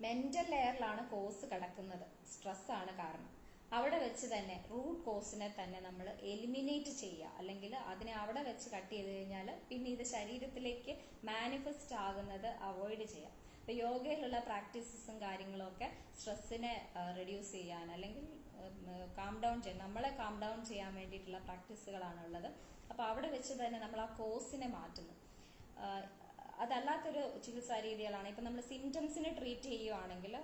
മെന്റൽ ലെയറിലാണ് കോസ് കിടക്കുന്നത്, സ്ട്രെസ്സാണ് കാരണം. അവിടെ വെച്ച് തന്നെ റൂട്ട് കോസിനെ തന്നെ നമ്മൾ എലിമിനേറ്റ് ചെയ്യുക, അല്ലെങ്കിൽ അതിനെ അവിടെ വെച്ച് കട്ട് ചെയ്ത് കഴിഞ്ഞാൽ പിന്നെ ഇത് ശരീരത്തിലേക്ക് മാനിഫെസ്റ്റ് ആകുന്നത് അവോയ്ഡ് ചെയ്യാം. ഇപ്പൊ യോഗയിലുള്ള പ്രാക്ടീസസും കാര്യങ്ങളും ഒക്കെ സ്ട്രെസ്സിനെ റെഡ്യൂസ് ചെയ്യാൻ അല്ലെങ്കിൽ കാം ഡൗൺ ചെയ്യാൻ, നമ്മളെ കാം ഡൗൺ ചെയ്യാൻ വേണ്ടിയിട്ടുള്ള പ്രാക്ടീസുകളാണ് ഉള്ളത്. അപ്പൊ അവിടെ വെച്ച് തന്നെ നമ്മൾ ആ കോസിനെ മാറ്റുന്നു. അതല്ലാത്തൊരു ചികിത്സാ രീതികളാണ്. ഇപ്പൊ നമ്മൾ സിംറ്റംസിനെ ട്രീറ്റ് ചെയ്യുവാണെങ്കിൽ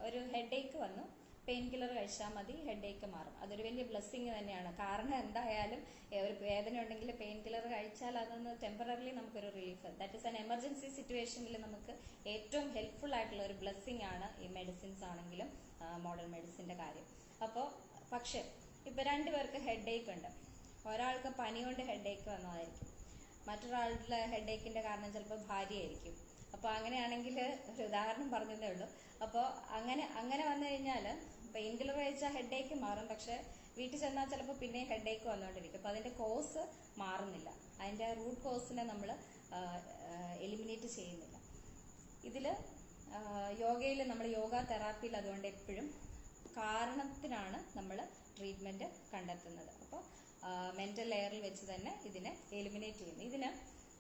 ഒരു ഹെഡ് ഏക്ക് വന്നു, പെയിൻ കില്ലർ കഴിച്ചാൽ മതി, ഹെഡ് ഏക്ക് മാറും. അതൊരു വലിയ ബ്ലെസ്സിങ് തന്നെയാണ്. കാരണം എന്തായാലും ഒരു വേദന ഉണ്ടെങ്കിൽ പെയിൻ കില്ലർ കഴിച്ചാൽ അതൊന്ന് ടെമ്പററിലി നമുക്കൊരു relief. That is an emergency സിറ്റുവേഷനിൽ നമുക്ക് ഏറ്റവും ഹെൽപ്ഫുൾ ആയിട്ടുള്ള ഒരു ബ്ലെസ്സിങ് ആണ് ഈ മെഡിസിൻസ് ആണെങ്കിലും മോഡേൺ മെഡിസിന്റെ കാര്യം. അപ്പോൾ പക്ഷെ ഇപ്പൊ രണ്ടുപേർക്ക് ഹെഡ് ഏക്ക് ഉണ്ട്. ഒരാൾക്ക് പനി കൊണ്ട് ഹെഡ് ഏക്ക് വന്നതായിരിക്കും, മറ്റൊരാളുടെ ഹെഡ് ഏക്കിന്റെ കാരണം ചിലപ്പോൾ ഭാര്യയായിരിക്കും. അപ്പോൾ അങ്ങനെയാണെങ്കിൽ ഒരു ഉദാഹരണം പറഞ്ഞതേ ഉള്ളൂ. അപ്പോൾ അങ്ങനെ വന്നു കഴിഞ്ഞാൽ പെയിൻ കില്ലർ കഴിച്ചാൽ ഹെഡ് ഏക്ക് മാറും, പക്ഷെ വീട്ടിൽ ചെന്നാൽ ചിലപ്പോൾ പിന്നെ ഹെഡ് ഏക്ക് വന്നുകൊണ്ടിരിക്കും. അപ്പോൾ അതിന്റെ കോസ് മാറുന്നില്ല, അതിന്റെ റൂട്ട് കോസിനെ നമ്മൾ എലിമിനേറ്റ് ചെയ്യുന്നില്ല. ഇതിൽ യോഗയിൽ നമ്മൾ യോഗ തെറാപ്പിയിൽ അതുകൊണ്ട് എപ്പോഴും കാരണത്തിനാണ് നമ്മൾ ട്രീറ്റ്മെന്റ് കണ്ടെത്തുന്നത്. അപ്പോൾ മെന്റൽ ലെയറിൽ വെച്ച് തന്നെ ഇതിനെ എലിമിനേറ്റ് ചെയ്യുന്നു. ഇതിന്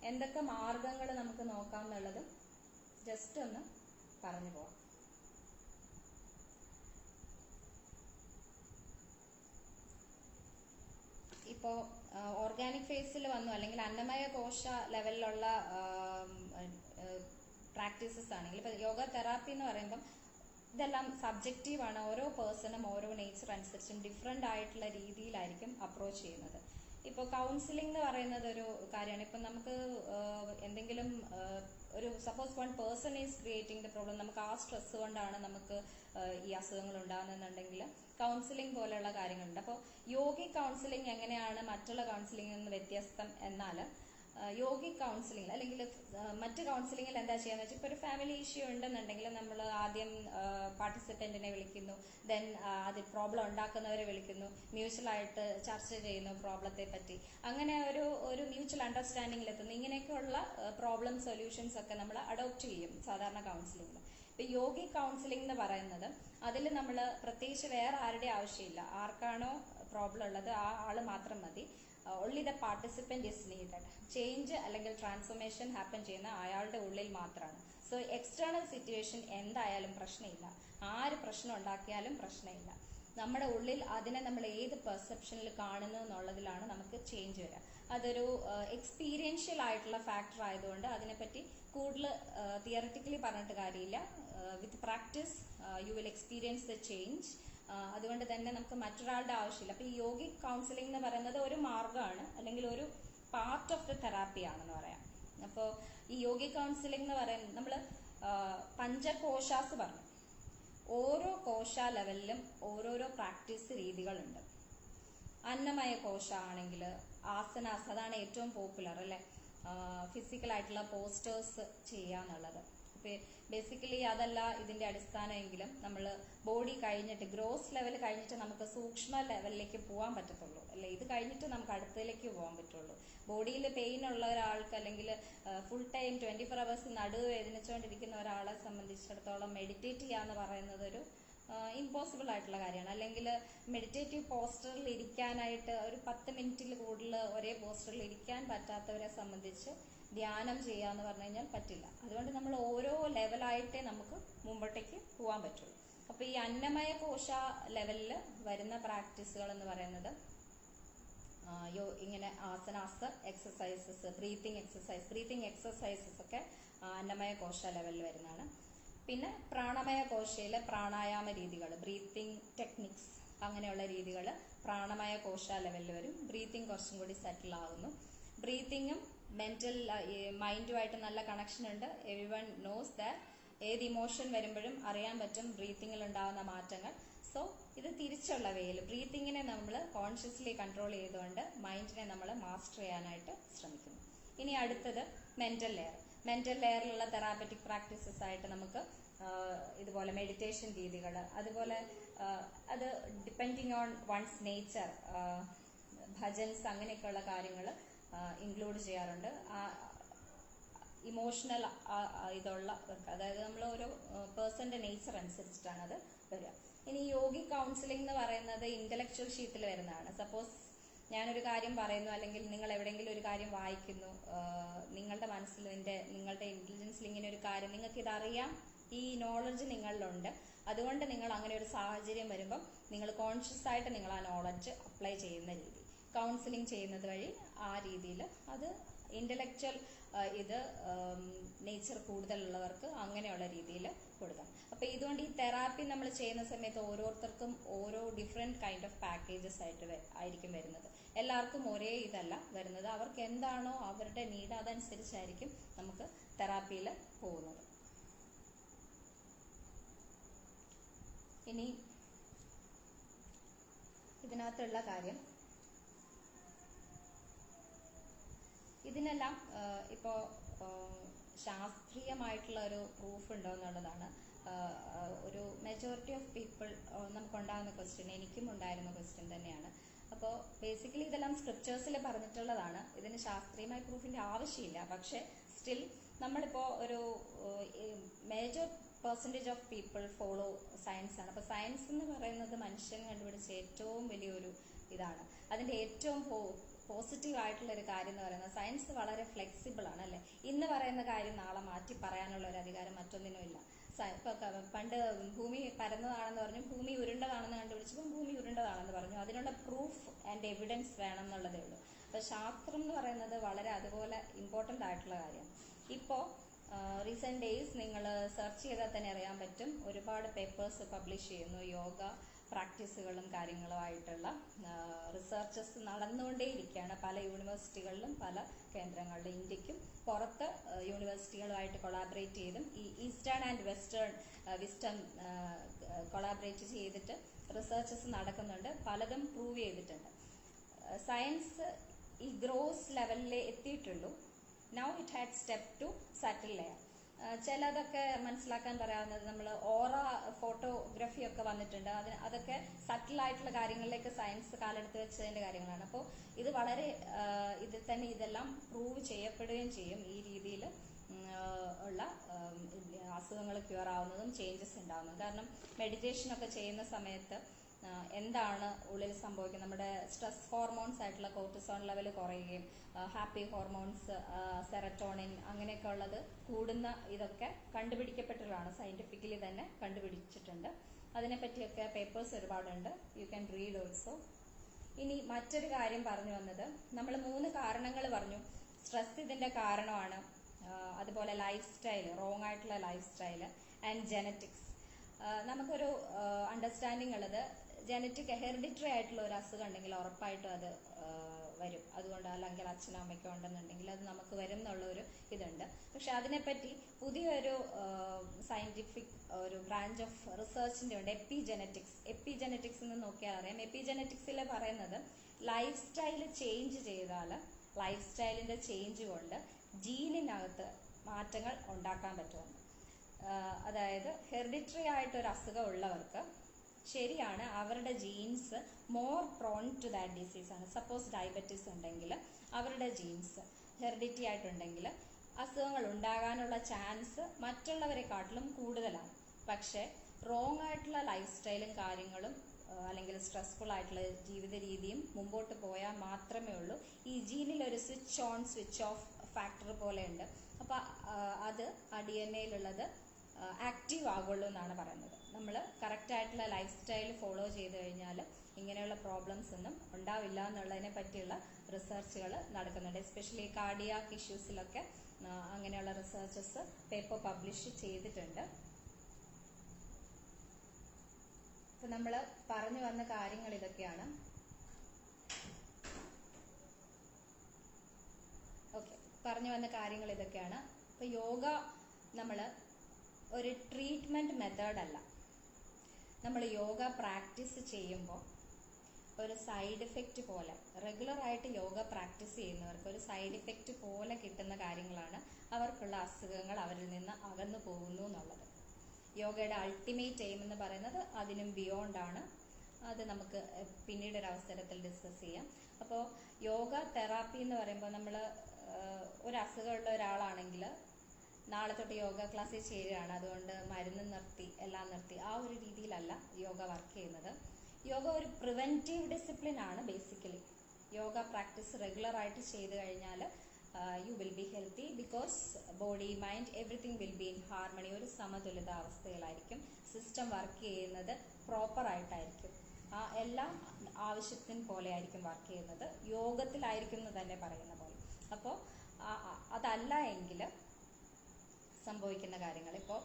എന്തൊക്കെ മാർഗങ്ങൾ നമുക്ക് നോക്കാം എന്നുള്ളതും ജസ്റ്റ് ഒന്ന് പറഞ്ഞു പോവാം. ഇപ്പോ ഓർഗാനിക് ഫേസിൽ വന്നു, അല്ലെങ്കിൽ അന്നമയ കോശ ലെവലിലുള്ള പ്രാക്ടീസസ് ആണെങ്കിൽ, ഇപ്പൊ യോഗ തെറാപ്പി എന്ന് പറയുമ്പം ഇതെല്ലാം സബ്ജക്റ്റീവ് ആണ്. ഓരോ പേഴ്സണും ഓരോ നേച്ചർ അനുസരിച്ചും ഡിഫറെന്റ് ആയിട്ടുള്ള രീതിയിലായിരിക്കും അപ്രോച്ച് ചെയ്യുന്നത്. ഇപ്പോൾ കൗൺസിലിംഗ് എന്ന് പറയുന്നത് ഒരു കാര്യമാണ്. ഇപ്പം നമുക്ക് എന്തെങ്കിലും ഒരു suppose one person is creating the problem, നമുക്ക് ആ സ്ട്രെസ് കൊണ്ടാണ് നമുക്ക് ഈ അസുഖങ്ങൾ ഉണ്ടാകുന്നുണ്ടെങ്കിൽ കൗൺസിലിംഗ് പോലെയുള്ള കാര്യങ്ങളുണ്ട്. അപ്പോൾ യോഗിക് കൗൺസിലിംഗ് എങ്ങനെയാണ് മറ്റുള്ള കൗൺസിലിംഗിൽ നിന്ന് വ്യത്യസ്തം എന്നാൽ, യോഗിക് കൗൺസിലിംഗ് അല്ലെങ്കിൽ മറ്റ് കൗൺസിലിംഗിൽ എന്താ ചെയ്യാന്ന് വെച്ചാൽ, ഇപ്പൊ ഒരു ഫാമിലി ഇഷ്യൂ ഉണ്ടെന്നുണ്ടെങ്കിൽ നമ്മൾ ആദ്യം പാർട്ടിസിപ്പന്റിനെ വിളിക്കുന്നു, ദെൻ അതിൽ പ്രോബ്ലം ഉണ്ടാക്കുന്നവരെ വിളിക്കുന്നു, മ്യൂച്വൽ ആയിട്ട് ചർച്ച ചെയ്യുന്നു പ്രോബ്ലത്തെ പറ്റി, അങ്ങനെ ഒരു മ്യൂച്വൽ അണ്ടർസ്റ്റാൻഡിംഗിൽ എത്തുന്നു. ഇങ്ങനെയൊക്കെയുള്ള പ്രോബ്ലം സൊല്യൂഷൻസ് ഒക്കെ നമ്മൾ അഡോപ്റ്റ് ചെയ്യും സാധാരണ കൗൺസിലിംഗിൽ. ഇപ്പൊ യോഗിക് കൗൺസിലിംഗ് എന്ന് പറയുന്നത് അതിൽ നമ്മൾ പ്രത്യേകിച്ച് വേറെ ആരുടെ ആവശ്യമില്ല, ആർക്കാണോ പ്രോബ്ലം ഉള്ളത് ആ ആള് മാത്രം മതി. only the participant is needed. Change അല്ലെങ്കിൽ ട്രാൻസ്ഫോർമേഷൻ ഹാപ്പൻ ചെയ്യുന്ന അയാളുടെ ഉള്ളിൽ മാത്രമാണ്. സോ എക്സ്റ്റേണൽ സിറ്റുവേഷൻ എന്തായാലും പ്രശ്നമില്ല, ആര് പ്രശ്നം ഉണ്ടാക്കിയാലും പ്രശ്നമില്ല. നമ്മുടെ ഉള്ളിൽ അതിനെ നമ്മൾ ഏത് പെർസെപ്ഷനിൽ കാണുന്നു എന്നുള്ളതിലാണ് നമുക്ക് ചേഞ്ച് വരിക. അതൊരു എക്സ്പീരിയൻഷ്യൽ ആയിട്ടുള്ള ഫാക്ടർ ആയതുകൊണ്ട് അതിനെപ്പറ്റി കൂടുതൽ തിയററ്റിക്കലി പറഞ്ഞിട്ട് കാര്യമില്ല. With practice you will experience the change. അതുകൊണ്ട് തന്നെ നമുക്ക് മറ്റൊരാളുടെ ആവശ്യമില്ല. അപ്പൊ ഈ യോഗിക് കൗൺസിലിംഗ് എന്ന് പറയുന്നത് ഒരു മാർഗമാണ്, അല്ലെങ്കിൽ ഒരു പാർട്ട് ഓഫ് ദ തെറാപ്പി ആണെന്ന് പറയാം. അപ്പോൾ ഈ യോഗിക് കൗൺസിലിംഗ് എന്ന് പറയുന്നത് നമ്മൾ പഞ്ചകോശാസ് പറഞ്ഞു. ഓരോ കോശ ലെവലിലും ഓരോരോ പ്രാക്ടീസ് രീതികളുണ്ട്. അന്നമയ കോശ ആണെങ്കിൽ ആസനാസ്, അതാണ് ഏറ്റവും പോപ്പുലർ അല്ലെ, ഫിസിക്കൽ ആയിട്ടുള്ള പോസ്റ്റേഴ്സ് ചെയ്യാന്നുള്ളത്. ബേസിക്കലി അതല്ല ഇതിന്റെ അടിസ്ഥാനമെങ്കിലും നമ്മൾ ബോഡി കഴിഞ്ഞിട്ട് ഗ്രോസ് ലെവൽ കഴിഞ്ഞിട്ട് നമുക്ക് സൂക്ഷ്മ ലെവലിലേക്ക് പോകാൻ പറ്റത്തുള്ളൂ അല്ലെ. ഇത് കഴിഞ്ഞിട്ട് നമുക്ക് അടുത്തതിലേക്ക് പോകാൻ പറ്റുള്ളൂ. ബോഡിയിൽ പെയിൻ ഉള്ള ഒരാൾക്ക് അല്ലെങ്കിൽ ഫുൾ ടൈം 24 hours നടുവ് വേദനിച്ചുകൊണ്ടിരിക്കുന്ന ഒരാളെ സംബന്ധിച്ചിടത്തോളം മെഡിറ്റേറ്റ് ചെയ്യാന്ന് പറയുന്നത് ഒരു ഇമ്പോസിബിൾ ആയിട്ടുള്ള കാര്യമാണ്. അല്ലെങ്കിൽ മെഡിറ്റേറ്റീവ് പോസ്റ്ററിൽ ഇരിക്കാനായിട്ട് ഒരു 10 മിനിറ്റിൽ കൂടുതൽ ഒരേ പോസ്റ്ററിൽ ഇരിക്കാൻ പറ്റാത്തവരെ സംബന്ധിച്ച് ധ്യാനം ചെയ്യാന്ന് പറഞ്ഞു കഴിഞ്ഞാൽ പറ്റില്ല. അതുകൊണ്ട് നമ്മൾ ഓരോ ലെവലായിട്ടേ നമുക്ക് മുമ്പോട്ടേക്ക് പോകാൻ പറ്റുള്ളൂ. അപ്പൊ ഈ അന്നമയ കോശ ലെവലിൽ വരുന്ന പ്രാക്ടീസുകൾ എന്ന് പറയുന്നത് ഇങ്ങനെ ആസനാസ്, എക്സസൈസസ്, ബ്രീത്തിങ് എക്സസൈസസ് ഒക്കെ അന്നമയ കോശ ലെവലിൽ വരുന്നതാണ്. പിന്നെ പ്രാണമയ കോശയിലെ പ്രാണായാമ രീതികൾ, ബ്രീത്തിങ് ടെക്നിക്സ്, അങ്ങനെയുള്ള രീതികൾ പ്രാണമയ കോശ ലെവലിൽ വരും. ബ്രീത്തിങ് കുറച്ചും കൂടി സെറ്റിൽ ആകുന്നു. ബ്രീത്തിങ്ങും മെന്റൽ മൈൻഡുമായിട്ട് നല്ല കണക്ഷൻ ഉണ്ട്. എവരി വൺ നോസ് ദാറ്റ് ഏത് ഇമോഷൻ വരുമ്പോഴും അറിയാൻ പറ്റും ബ്രീത്തിങ്ങിൽ ഉണ്ടാകുന്ന മാറ്റങ്ങൾ. സോ ഇത് തിരിച്ചുള്ള വേയിൽ ബ്രീത്തിങ്ങിനെ നമ്മൾ കോൺഷ്യസ്ലി കൺട്രോൾ ചെയ്തുകൊണ്ട് മൈൻഡിനെ നമ്മൾ മാസ്റ്റർ ചെയ്യാനായിട്ട് ശ്രമിക്കുന്നു. ഇനി അടുത്തത് മെന്റൽ ലെയർ. മെന്റൽ ലെയറിലുള്ള തെറാപ്പറ്റിക് പ്രാക്ടീസസ് ആയിട്ട് നമുക്ക് ഇതുപോലെ മെഡിറ്റേഷൻ രീതികൾ, അതുപോലെ അത് depending on one's nature, bhajans അങ്ങനെയൊക്കെയുള്ള കാര്യങ്ങൾ ഇൻക്ലൂഡ് ചെയ്യാറുണ്ട്. ഇമോഷണൽ ഇതുള്ളവർക്ക്, അതായത് നമ്മൾ ഓരോ പേഴ്സന്റെ നേച്ചർ അനുസരിച്ചിട്ടാണ് അത് വരിക. ഇനി യോഗി കൗൺസിലിംഗ് എന്ന് പറയുന്നത് ഇന്റലക്ച്വൽ ഷീറ്റിൽ വരുന്നതാണ്. സപ്പോസ് ഞാനൊരു കാര്യം പറയുന്നു, അല്ലെങ്കിൽ നിങ്ങൾ എവിടെയെങ്കിലും ഒരു കാര്യം വായിക്കുന്നു, നിങ്ങളുടെ മനസ്സിൽ നിങ്ങളുടെ ഇന്റലിജൻസിൽ ഇങ്ങനെ ഒരു കാര്യം, നിങ്ങൾക്ക് ഇതറിയാം, ഈ നോളജ് നിങ്ങളിലുണ്ട്, അതുകൊണ്ട് നിങ്ങൾ അങ്ങനെ ഒരു സാഹചര്യം വരുമ്പം നിങ്ങൾ കോൺഷ്യസ് ആയിട്ട് നിങ്ങൾ ആ നോളജ് അപ്ലൈ ചെയ്യുന്ന രീതി, കൗൺസിലിംഗ് ചെയ്യുന്നത് വഴി ആ രീതിയിൽ അത് ഇന്റലക്ച്വൽ ഇത് നേച്ചർ കൂടുതലുള്ളവർക്ക് അങ്ങനെയുള്ള രീതിയിൽ കൊടുക്കാം. അപ്പൊ ഇതുകൊണ്ട് ഈ തെറാപ്പി നമ്മൾ ചെയ്യുന്ന സമയത്ത് ഓരോരുത്തർക്കും ഓരോ ഡിഫറെന്റ് കൈൻഡ് ഓഫ് പാക്കേജസ് ആയിരിക്കും വരുന്നത്. എല്ലാവർക്കും ഒരേ ഇതല്ല വരുന്നത്. അവർക്ക് എന്താണോ അവരുടെ നീഡ് അതനുസരിച്ചായിരിക്കും നമുക്ക് തെറാപ്പിയിൽ പോകുന്നത്. ഇനി ഇതിനകത്തുള്ള കാര്യം, ഇതിനെല്ലാം ഇപ്പോ ശാസ്ത്രീയമായിട്ടുള്ള ഒരു പ്രൂഫ് ഉണ്ടോ എന്നുള്ളതാണ് ഒരു മെജോറിറ്റി ഓഫ് പീപ്പിൾ നമുക്കുണ്ടാകുന്ന ക്വസ്റ്റ്യൻ, എനിക്കും ഉണ്ടായിരുന്ന ക്വസ്റ്റ്യൻ തന്നെയാണ്. അപ്പോൾ ബേസിക്കലി ഇതെല്ലാം സ്ക്രിപ്റ്റേഴ്സിൽ പറഞ്ഞിട്ടുള്ളതാണ്. ഇതിന് ശാസ്ത്രീയമായ പ്രൂഫിന്റെ ആവശ്യമില്ല. പക്ഷെ സ്റ്റിൽ നമ്മളിപ്പോ ഒരു major percentage of people follow science ആണ്. അപ്പൊ സയൻസ് എന്ന് പറയുന്നത് മനുഷ്യൻ കണ്ടുപിടിച്ച ഏറ്റവും വലിയൊരു ഇതാണ്. അതിന്റെ ഏറ്റവും പോസിറ്റീവ് ആയിട്ടുള്ള ഒരു കാര്യം എന്ന് പറയുന്നത് സയൻസ് വളരെ ഫ്ലെക്സിബിൾ ആണ്, അല്ലെ? ഇന്ന് പറയുന്ന കാര്യം നാളെ മാറ്റി പറയാനുള്ള ഒരു അധികാരം മറ്റൊന്നിനും ഇല്ല. ഇപ്പൊ പണ്ട് ഭൂമി പരന്നതാണെന്ന് പറഞ്ഞു, ഭൂമി ഉരുണ്ടതാണെന്ന് കണ്ടുപിടിച്ചപ്പോൾ ഭൂമി ഉരുണ്ടതാണെന്ന് പറഞ്ഞു. അതിനുള്ള പ്രൂഫ് ആൻഡ് എവിഡൻസ് വേണം എന്നുള്ളതേ ഉള്ളൂ. അപ്പൊ ശാസ്ത്രം എന്ന് പറയുന്നത് വളരെ അതുപോലെ ഇമ്പോർട്ടന്റ് ആയിട്ടുള്ള കാര്യമാണ്. ഇപ്പോ റീസെന്റ് ഡേയ്സ് നിങ്ങൾ സെർച്ച് ചെയ്താൽ തന്നെ അറിയാൻ പറ്റും, ഒരുപാട് പേപ്പേഴ്സ് പബ്ലിഷ് ചെയ്യുന്നു. യോഗ പ്രാക്ടീസുകളും കാര്യങ്ങളുമായിട്ടുള്ള റിസർച്ചസ് നടന്നുകൊണ്ടേയിരിക്കുകയാണ് പല യൂണിവേഴ്സിറ്റികളിലും പല കേന്ദ്രങ്ങളിലും. ഇന്ത്യക്കും പുറത്ത് യൂണിവേഴ്സിറ്റികളുമായിട്ട് കൊളാബറേറ്റ് ചെയ്തും ഈ eastern and western wisdom collaborate ചെയ്തിട്ട് റിസർച്ചസ് നടക്കുന്നുണ്ട്. പലതും പ്രൂവ് ചെയ്തിട്ടുണ്ട്. സയൻസ് ഈ ഗ്രോസ് ലെവലിലേ എത്തിയിട്ടുള്ളൂ. Now it had step to subtle layer. ചിലതൊക്കെ മനസ്സിലാക്കാൻ പറയാവുന്നത്, നമ്മൾ ഓറ ഫോട്ടോഗ്രഫി ഒക്കെ വന്നിട്ടുണ്ട്. അതൊക്കെ സറ്റിൽ ആയിട്ടുള്ള കാര്യങ്ങളിലേക്ക് സയൻസ് കാലെടുത്ത് വെച്ചതിന്റെ കാര്യങ്ങളാണ്. അപ്പോൾ ഇത് വളരെ ഇതിൽ തന്നെ ഇതെല്ലാം പ്രൂവ് ചെയ്യപ്പെടുകയും ചെയ്യും. ഈ രീതിയിൽ ഉള്ള അസുഖങ്ങൾ ക്യൂർ ആവുന്നതും ചേഞ്ചസ് ഉണ്ടാവുന്നതും. കാരണം മെഡിറ്റേഷൻ ഒക്കെ ചെയ്യുന്ന സമയത്ത് എന്താണ് ഉള്ളിൽ സംഭവിക്കുന്നത്, നമ്മുടെ സ്ട്രെസ് ഹോർമോൺസ് ആയിട്ടുള്ള കോർട്ടിസോൺ ലെവൽ കുറയുകയും ഹാപ്പി ഹോർമോൺസ്, സെറട്ടോണിൻ അങ്ങനെയൊക്കെ ഉള്ളത് കൂടുന്ന ഇതൊക്കെ കണ്ടുപിടിക്കപ്പെട്ടുള്ളതാണ്. സയന്റിഫിക്കലി തന്നെ കണ്ടുപിടിച്ചിട്ടുണ്ട്. അതിനെപ്പറ്റിയൊക്കെ പേപ്പേഴ്സ് ഒരുപാടുണ്ട്. You can read also. ഇനി മറ്റൊരു കാര്യം പറഞ്ഞു വന്നത്, നമ്മൾ 3 കാരണങ്ങൾ പറഞ്ഞു. സ്ട്രെസ് ഇതിന്റെ കാരണമാണ്, അതുപോലെ ലൈഫ് സ്റ്റൈൽ, റോങ് ആയിട്ടുള്ള ലൈഫ് സ്റ്റൈല്, ആൻഡ് ജെനറ്റിക്സ്. നമുക്കൊരു അണ്ടർസ്റ്റാൻഡിങ് ഉള്ളത്, ജനറ്റിക് ഹെറിഡിറ്ററി ആയിട്ടുള്ള ഒരു അസുഖം ഉണ്ടെങ്കിൽ ഉറപ്പായിട്ടും അത് വരും. അതുകൊണ്ട് അല്ലെങ്കിൽ അച്ഛനോ അമ്മയ്ക്കോ ഉണ്ടെന്നുണ്ടെങ്കിൽ അത് നമുക്ക് വരും എന്നുള്ള ഒരു ഇതുണ്ട്. പക്ഷെ അതിനെപ്പറ്റി പുതിയൊരു സയന്റിഫിക് ഒരു ബ്രാഞ്ച് ഓഫ് റിസർച്ചിന്റെ ഉണ്ട്, എപ്പിജെനറ്റിക്സ്. എപ്പിജെനറ്റിക്സ് എന്ന് നോക്കിയാൽ അറിയാം. എപ്പിജെനറ്റിക്സിൽ പറയുന്നത് ലൈഫ് സ്റ്റൈല് ചേഞ്ച് ചെയ്താൽ ലൈഫ് സ്റ്റൈലിന്റെ ചേഞ്ച് കൊണ്ട് ജീനിനകത്ത് മാറ്റങ്ങൾ ഉണ്ടാക്കാൻ പറ്റുമെന്ന്. അതായത് ഹെറിഡിറ്ററി ആയിട്ടൊരു അസുഖം ഉള്ളവർക്ക് ശരിയാണ് അവരുടെ genes more prone to that disease ആണ്. സപ്പോസ് ഡയബറ്റീസ് ഉണ്ടെങ്കിൽ അവരുടെ ജീൻസ് ഹെറിഡിറ്റി ആയിട്ടുണ്ടെങ്കിൽ അസുഖങ്ങൾ ഉണ്ടാകാനുള്ള ചാൻസ് മറ്റുള്ളവരെക്കാട്ടിലും കൂടുതലാണ്. പക്ഷെ റോങ് ആയിട്ടുള്ള ലൈഫ് സ്റ്റൈലും കാര്യങ്ങളും അല്ലെങ്കിൽ സ്ട്രെസ്ഫുൾ ആയിട്ടുള്ള ജീവിത രീതിയും മുമ്പോട്ട് പോയാൽ മാത്രമേ ഉള്ളൂ ഈ ജീനിൽ ഒരു switch on switch off factor പോലെ ഉണ്ട്. അപ്പൊ അത് ആ DNA-യിലുള്ളത് ആക്റ്റീവ് ആകുള്ളൂ എന്നാണ് പറയുന്നത്. നമ്മൾ കറക്റ്റ് ആയിട്ടുള്ള ലൈഫ് സ്റ്റൈൽ ഫോളോ ചെയ്ത് കഴിഞ്ഞാൽ ഇങ്ങനെയുള്ള പ്രോബ്ലംസ് ഒന്നും ഉണ്ടാവില്ല എന്നുള്ളതിനെ പറ്റിയുള്ള റിസർച്ചുകൾ നടക്കുന്നുണ്ട്. എസ്പെഷ്യലി കാർഡിയാക് ഇഷ്യൂസിലൊക്കെ അങ്ങനെയുള്ള റിസർച്ചസ് പേപ്പർ പബ്ലിഷ് ചെയ്തിട്ടുണ്ട്. അപ്പൊ നമ്മൾ പറഞ്ഞു വന്ന കാര്യങ്ങൾ ഇതൊക്കെയാണ്. പറഞ്ഞു വന്ന കാര്യങ്ങൾ ഇതൊക്കെയാണ്. അപ്പൊ യോഗ നമ്മൾ ഒരു ട്രീറ്റ്മെന്റ് മെത്തേഡ് അല്ല. നമ്മൾ യോഗ പ്രാക്ടീസ് ചെയ്യുമ്പോൾ ഒരു സൈഡ് എഫക്റ്റ് പോലെ, റെഗുലർ ആയിട്ട് യോഗ പ്രാക്ടീസ് ചെയ്യുന്നവർക്ക് ഒരു സൈഡ് എഫക്റ്റ് പോലെ കിട്ടുന്ന കാര്യങ്ങളാണ് അവർക്കുള്ള അസുഖങ്ങൾ അവരിൽ നിന്ന് അകന്നു പോകുന്നു എന്നുള്ളത്. യോഗയുടെ അൾട്ടിമേറ്റ് എയിം എന്ന് പറയുന്നത് അതിനും ബിയോണ്ട് ആണ്. അത് നമുക്ക് പിന്നീട് ഒരു അവസരത്തിൽ ഡിസ്കസ് ചെയ്യാം. അപ്പോൾ യോഗ തെറാപ്പി എന്ന് പറയുമ്പോൾ നമ്മൾ ഒരു അസുഖമുള്ള ഒരാളാണെങ്കിൽ നാളെ തൊട്ട് യോഗ ക്ലാസ്സിൽ ചേരുകയാണ്, അതുകൊണ്ട് മരുന്ന് നിർത്തി എല്ലാം നിർത്തി, ആ ഒരു രീതിയിലല്ല യോഗ വർക്ക് ചെയ്യുന്നത്. യോഗ ഒരു പ്രിവെന്റീവ് ഡിസിപ്ലിൻ ആണ്. ബേസിക്കലി യോഗ പ്രാക്ടീസ് റെഗുലർ ആയിട്ട് ചെയ്ത് കഴിഞ്ഞാൽ you will be healthy, because body mind everything will be in harmony. ഒരു സമതുലിത അവസ്ഥയിലായിരിക്കും. സിസ്റ്റം വർക്ക് ചെയ്യുന്നത് പ്രോപ്പർ ആയിട്ടായിരിക്കും. എല്ലാം ആവശ്യത്തിന് പോലെ ആയിരിക്കും വർക്ക് ചെയ്യുന്നത്. യോഗത്തിലായിരിക്കും എന്ന് തന്നെ പറയുന്ന പോലെ. അപ്പോൾ അതല്ല എങ്കിൽ സംഭവിക്കുന്ന കാര്യങ്ങൾ, ഇപ്പോൾ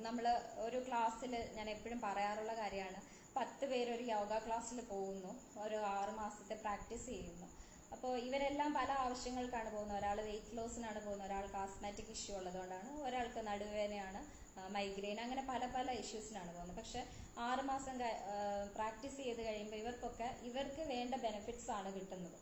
നമ്മൾ ഒരു ക്ലാസ്സിൽ ഞാൻ എപ്പോഴും പറയാറുള്ള കാര്യമാണ്, 10 പേര് ഒരു യോഗ ക്ലാസ്സിൽ പോകുന്നു, ഒരു 6 മാസത്തെ പ്രാക്ടീസ് ചെയ്യുന്നു. അപ്പോൾ ഇവരെല്ലാം പല ആവശ്യങ്ങൾക്കാണ് പോകുന്നത്. ഒരാൾ വെയിറ്റ് ലോസിനാണ് പോകുന്നത്, ഒരാൾക്ക് ആസ്മാറ്റിക് ഇഷ്യൂ ഉള്ളതുകൊണ്ടാണ്, ഒരാൾക്ക് നടുവേദനയാണ്, മൈഗ്രെയിൻ, അങ്ങനെ പല പല ഇഷ്യൂസിനാണ് പോകുന്നത്. പക്ഷെ 6 മാസം പ്രാക്ടീസ് ചെയ്ത് കഴിയുമ്പോൾ ഇവർക്ക് വേണ്ട ബെനിഫിറ്റ്സ് ആണ് കിട്ടുന്നത്.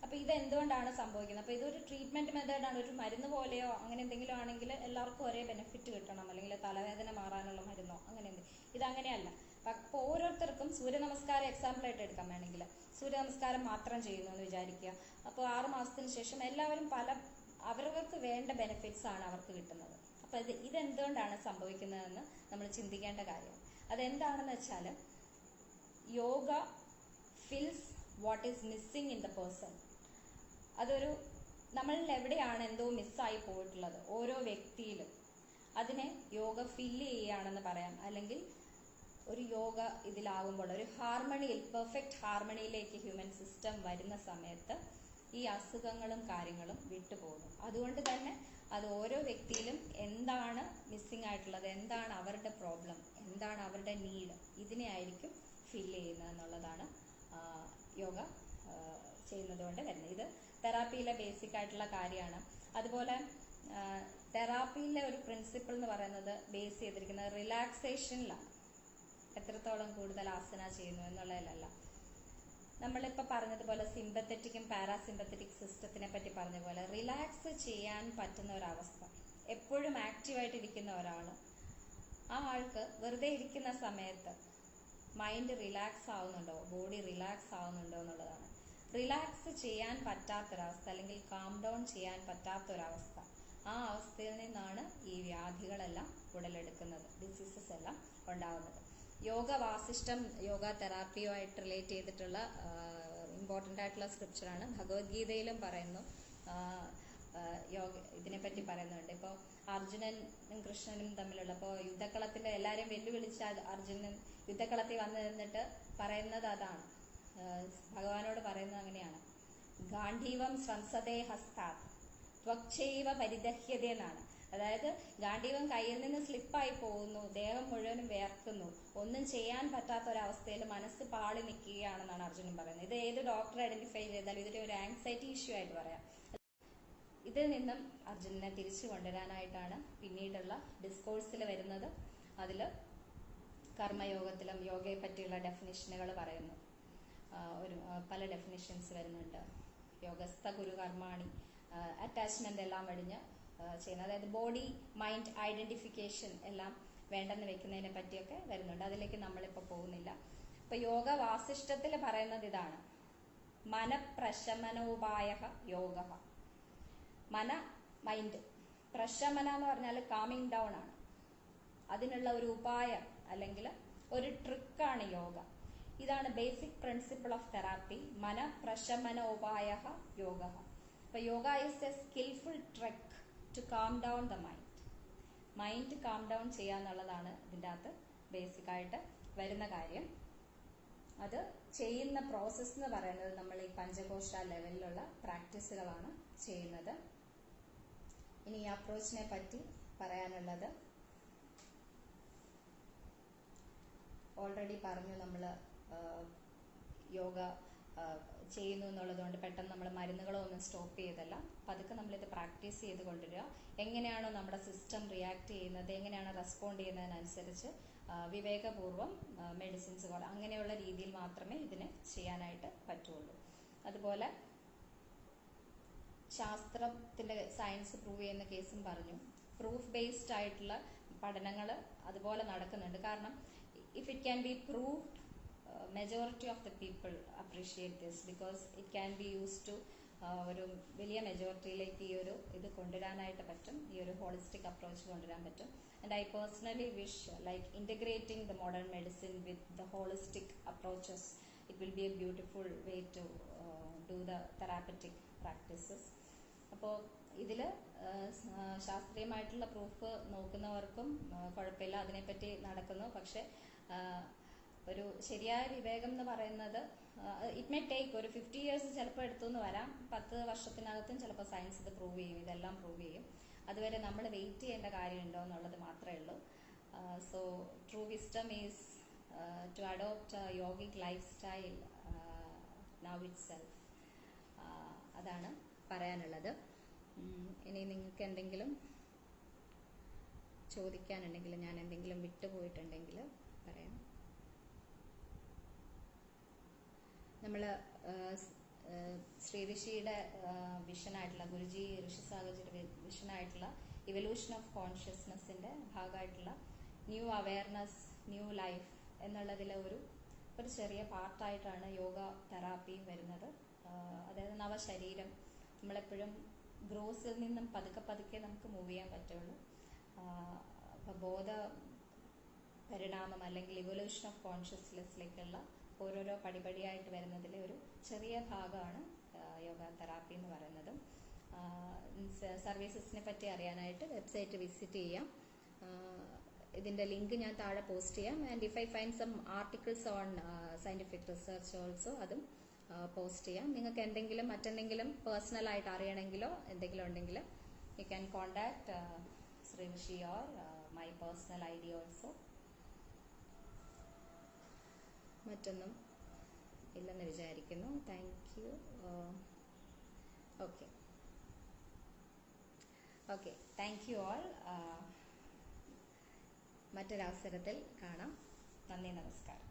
അപ്പൊ ഇത് എന്തുകൊണ്ടാണ് സംഭവിക്കുന്നത്? അപ്പൊ ഇതൊരു ട്രീറ്റ്മെന്റ് മെത്തേഡാണ്. ഒരു മരുന്ന് പോലെയോ അങ്ങനെ എന്തെങ്കിലും ആണെങ്കിൽ എല്ലാവർക്കും ഒരേ ബെനിഫിറ്റ് കിട്ടണം, അല്ലെങ്കിൽ തലവേദന മാറാനുള്ള മരുന്നോ അങ്ങനെ എന്തെങ്കിലും. ഇതങ്ങനെയല്ല. അപ്പോൾ ഓരോരുത്തർക്കും സൂര്യ നമസ്കാരം എക്സാമ്പിൾ ആയിട്ട് എടുക്കാൻ വേണമെങ്കിൽ സൂര്യ നമസ്കാരം മാത്രം ചെയ്യുന്നു എന്ന് വിചാരിക്കുക. അപ്പോൾ 6 മാസത്തിന് ശേഷം എല്ലാവരും അവരവർക്ക് വേണ്ട ബെനിഫിറ്റ്സ് ആണ് അവർക്ക് കിട്ടുന്നത്. അപ്പൊ ഇതെന്തുകൊണ്ടാണ് സംഭവിക്കുന്നതെന്ന് നമ്മൾ ചിന്തിക്കേണ്ട കാര്യമാണ്. അതെന്താണെന്ന് വെച്ചാൽ, yoga fils what is missing in the person. അതൊരു നമ്മളിൽ എവിടെയാണ് എന്തോ മിസ്സായി പോയിട്ടുള്ളത് ഓരോ വ്യക്തിയിലും, അതിനെ യോഗ ഫില്ല് ചെയ്യുകയാണെന്ന് പറയാം. അല്ലെങ്കിൽ ഒരു യോഗ ഇതിലാകുമ്പോൾ ഒരു ഹാർമണിയിൽ, പെർഫെക്റ്റ് ഹാർമണിയിലേക്ക് ഹ്യൂമൻ സിസ്റ്റം വരുന്ന സമയത്ത് ഈ അസുഖങ്ങളും കാര്യങ്ങളും വിട്ടുപോകുന്നു. അതുകൊണ്ട് തന്നെ അത് ഓരോ വ്യക്തിയിലും എന്താണ് മിസ്സിംഗ് ആയിട്ടുള്ളത്, എന്താണ് അവരുടെ പ്രോബ്ലം, എന്താണ് അവരുടെ നീഡ്, ഇതിനെ ആയിരിക്കും ഫില്ല് ചെയ്യുന്നത് എന്നുള്ളതാണ് യോഗ ചെയ്യുന്നത് കൊണ്ട് വരുന്നത്. ഇത് തെറാപ്പിയിലെ ബേസിക് ആയിട്ടുള്ള കാര്യമാണ്. അതുപോലെ തെറാപ്പിയിലെ ഒരു പ്രിൻസിപ്പിൾ എന്ന് പറയുന്നത് ബേസ് ചെയ്തിരിക്കുന്നത് റിലാക്സേഷനിലാണ്. എത്രത്തോളം കൂടുതൽ ആസന ചെയ്യുന്നു എന്നുള്ളതിലല്ല. നമ്മളിപ്പോൾ പറഞ്ഞതുപോലെ സിമ്പത്തറ്റിക്കും പാരാസിമ്പത്തറ്റിക് സിസ്റ്റത്തിനെ പറ്റി പറഞ്ഞ പോലെ റിലാക്സ് ചെയ്യാൻ പറ്റുന്ന ഒരവസ്ഥ, എപ്പോഴും ആക്റ്റീവായിട്ട് ഇരിക്കുന്ന ഒരാൾ, ആ ആൾക്ക് വെറുതെ ഇരിക്കുന്ന സമയത്ത് മൈൻഡ് റിലാക്സ് ആവുന്നുണ്ടോ, ബോഡി റിലാക്സ് ആവുന്നുണ്ടോ എന്നുള്ളതാണ്. റിലാക്സ് ചെയ്യാൻ പറ്റാത്തൊരവസ്ഥ, അല്ലെങ്കിൽ കാം ഡൗൺ ചെയ്യാൻ പറ്റാത്തൊരവസ്ഥ, ആ അവസ്ഥയിൽ നിന്നാണ് ഈ വ്യാധികളെല്ലാം ഉടലെടുക്കുന്നത്, ഡിസീസസ് എല്ലാം ഉണ്ടാവുന്നത്. യോഗ വാസിഷ്ടം യോഗ തെറാപ്പിയുമായിട്ട് റിലേറ്റ് ചെയ്തിട്ടുള്ള ഇമ്പോർട്ടൻ്റ് ആയിട്ടുള്ള സ്ക്രിപ്ചറാണ്. ഭഗവത്ഗീതയിലും പറയുന്നു, ഇതിനെപ്പറ്റി പറയുന്നുണ്ട്. ഇപ്പോൾ അർജുനനും കൃഷ്ണനും തമ്മിലുള്ള, ഇപ്പോൾ യുദ്ധക്കളത്തിൽ എല്ലാവരെയും വെല്ലുവിളിച്ച അർജുനൻ യുദ്ധക്കളത്തിൽ വന്നു നിന്നിട്ട് പറയുന്നത് അതാണ്, ഭഗവാനോട് പറയുന്നത് അങ്ങനെയാണ്, ഗാന്ധീവം സംസദേ ഹസ്താത് ത്വക്ചൈവ പരിദഹ്യതേ എന്നാണ്. അതായത് ഗാന്ധീവം കയ്യിൽ നിന്ന് സ്ലിപ്പായി പോകുന്നു, ദേഹം മുഴുവനും വേർക്കുന്നു, ഒന്നും ചെയ്യാൻ പറ്റാത്ത ഒരവസ്ഥയിൽ മനസ്സ് പാളി നിൽക്കുകയാണെന്നാണ് അർജുനൻ പറയുന്നത്. ഇത് ഏത് ഡോക്ടർ ഐഡന്റിഫൈ ചെയ്താലും ഇതൊരു ആങ്സൈറ്റി ഇഷ്യൂ ആയിട്ട് പറയാം. ഇതിൽ നിന്നും അർജുനനെ തിരിച്ചു കൊണ്ടുവരാനായിട്ടാണ് പിന്നീടുള്ള ഡിസ്കോഴ്സിൽ വരുന്നത്. അതിൽ കർമ്മയോഗത്തിലും യോഗയെ പറ്റിയുള്ള ഡെഫിനിഷനുകൾ പറയുന്നു. പല ഡെഫിനിഷൻസ് വരുന്നുണ്ട്. യോഗസ്ഥ ഗുരു കർമാണി, അറ്റാച്ച്മെന്റ് എല്ലാം വെടിഞ്ഞ് ചെയ്യുന്നത്, അതായത് ബോഡി മൈൻഡ് ഐഡന്റിഫിക്കേഷൻ എല്ലാം വേണ്ടെന്ന് വെക്കുന്നതിനെ പറ്റിയൊക്കെ വരുന്നുണ്ട്. അതിലേക്ക് നമ്മളിപ്പോൾ പോകുന്നില്ല. ഇപ്പൊ യോഗ വാസിഷ്ടത്തിൽ പറയുന്നത് ഇതാണ്, മനഃപ്രശമനോപായ യോഗ. മൈൻഡ് പ്രശമന എന്ന് പറഞ്ഞാൽ കാമിങ് ഡൗൺ ആണ്. അതിനുള്ള ഒരു ഉപായം അല്ലെങ്കിൽ ഒരു ട്രിക്കാണ് യോഗ. ഇതാണ് ബേസിക് പ്രിൻസിപ്പിൾ ഓഫ് തെറാപ്പി, മനഃപ്രശമനോപായ യോഗ. അപ്പൊ yoga is a skilful trick to calm down the mind. Mind calm down ചെയ്യാന്നുള്ളതാണ് ഇതിൻ്റെ അകത്ത് ബേസിക് ആയിട്ട് വരുന്ന കാര്യം. അത് ചെയ്യുന്ന പ്രോസസ്സ് എന്ന് പറയുന്നത് നമ്മൾ ഈ പഞ്ചകോശ ലെവലിലുള്ള പ്രാക്ടീസുകളാണ് ചെയ്യുന്നത്. ഇനി ഈ അപ്രോച്ചിനെ പറ്റി പറയാനുള്ളത്, ഓൾറെഡി പറഞ്ഞു, നമ്മൾ യോഗ ചെയ്യുന്നു എന്നുള്ളതുകൊണ്ട് പെട്ടെന്ന് നമ്മൾ മരുന്നുകളോ ഒന്നും സ്റ്റോപ്പ് ചെയ്തല്ല. പതുക്കെ നമ്മളിത് പ്രാക്ടീസ് ചെയ്ത് കൊണ്ടുവരിക. എങ്ങനെയാണോ നമ്മുടെ സിസ്റ്റം റിയാക്ട് ചെയ്യുന്നത്, എങ്ങനെയാണ് റെസ്പോണ്ട് ചെയ്യുന്നതിനനുസരിച്ച് വിവേകപൂർവ്വം മെഡിസിൻസ് അങ്ങനെയുള്ള രീതിയിൽ മാത്രമേ ഇതിനെ ചെയ്യാനായിട്ട് പറ്റുള്ളൂ. അതുപോലെ ശാസ്ത്രത്തിന്റെ സയൻസ് പ്രൂവ് ചെയ്യുന്ന കേസും പറഞ്ഞു. പ്രൂഫ് ബേസ്ഡ് ആയിട്ടുള്ള പഠനങ്ങൾ അതുപോലെ നടക്കുന്നുണ്ട്. കാരണം if it can be proved, majority of the people appreciate this because it can be use to ഒരു വലിയ മെജോറിറ്റിയിലേക്ക് ഈ ഒരു ഇത് കൊണ്ടുവരാനായിട്ട് പറ്റും, ഈ ഒരു ഹോളിസ്റ്റിക് അപ്രോച്ച് കൊണ്ടുവരാൻ പറ്റും. And I personally wish like integrating the modern medicine with the holistic approaches, it will be a beautiful way to do the therapeutic practices. അപ്പോൾ ഇതിൽ ശാസ്ത്രീയമായിട്ടുള്ള പ്രൂഫ് നോക്കുന്നവർക്കും കുഴപ്പമില്ല, അതിനെപ്പറ്റി നടക്കുന്നു. പക്ഷെ ഒരു ശരിയായ വിവേകം എന്ന് പറയുന്നത് ഇറ്റ് മേ ടേക്ക് ഒരു 50 years ചിലപ്പോൾ എടുത്തുനിന്ന് വരാം. 10 വർഷത്തിനകത്തും ചിലപ്പോൾ സയൻസ് ഇത് പ്രൂവ് ചെയ്യും, ഇതെല്ലാം പ്രൂവ് ചെയ്യും. അതുവരെ നമ്മൾ വെയിറ്റ് ചെയ്യേണ്ട കാര്യമുണ്ടോ എന്നുള്ളത് മാത്രമേ ഉള്ളൂ. So true wisdom is to adopt yogic lifestyle now itself. അതാണ് പറയാനുള്ളത്. ഇനി നിങ്ങൾക്ക് എന്തെങ്കിലും ചോദിക്കാനുണ്ടെങ്കിൽ, ഞാൻ എന്തെങ്കിലും വിട്ടുപോയിട്ടുണ്ടെങ്കിൽ പറയാം. നമ്മൾ ശ്രീ ഋഷിയുടെ വിഷനായിട്ടുള്ള, ഗുരുജി ഋഷി സാഗർജിയുടെ വിഷനായിട്ടുള്ള ഇവല്യൂഷൻ ഓഫ് കോൺഷ്യസ്നെസ്സിന്റെ ഭാഗമായിട്ടുള്ള ന്യൂ അവയർനെസ്, ന്യൂ ലൈഫ് എന്നുള്ളതിലെ ഒരു ചെറിയ പാർട്ടായിട്ടാണ് യോഗ തെറാപ്പിയും വരുന്നത്. അതായത് നവശരീരം, നമ്മളെപ്പോഴും ഗ്രോസിൽ നിന്നും പതുക്കെ പതുക്കെ നമുക്ക് മൂവ് ചെയ്യാൻ പറ്റുള്ളൂ. അപ്പോൾ ബോധ പരിണാമം അല്ലെങ്കിൽ ഇവല്യൂഷൻ ഓഫ് കോൺഷ്യസ്നെസ്സിലേക്കുള്ള ഓരോരോ പടിപടിയായിട്ട് വരുന്നതിലെ ഒരു ചെറിയ ഭാഗമാണ് യോഗ തെറാപ്പി എന്ന് പറയുന്നത്. സർവീസസിനെ പറ്റി അറിയാനായിട്ട് വെബ്സൈറ്റ് വിസിറ്റ് ചെയ്യാം. ഇതിന്റെ ലിങ്ക് ഞാൻ താഴെ പോസ്റ്റ് ചെയ്യാം. And if I find some articles on scientific research also അതും പോസ്റ്റ് ചെയ്യാം. നിങ്ങൾക്ക് എന്തെങ്കിലും മറ്റെന്തെങ്കിലും പേഴ്സണൽ ആയിട്ട് അറിയണമെങ്കിലോ എന്തെങ്കിലും ഉണ്ടെങ്കിൽ you can contact Shri Rishi or my personal ID also. മറ്റൊന്നും ഇല്ലെന്ന് വിചാരിക്കുന്നു. Thank you. Okay thank you all. മറ്റൊരവസരത്തിൽ കാണാം. നന്ദി, നമസ്കാരം.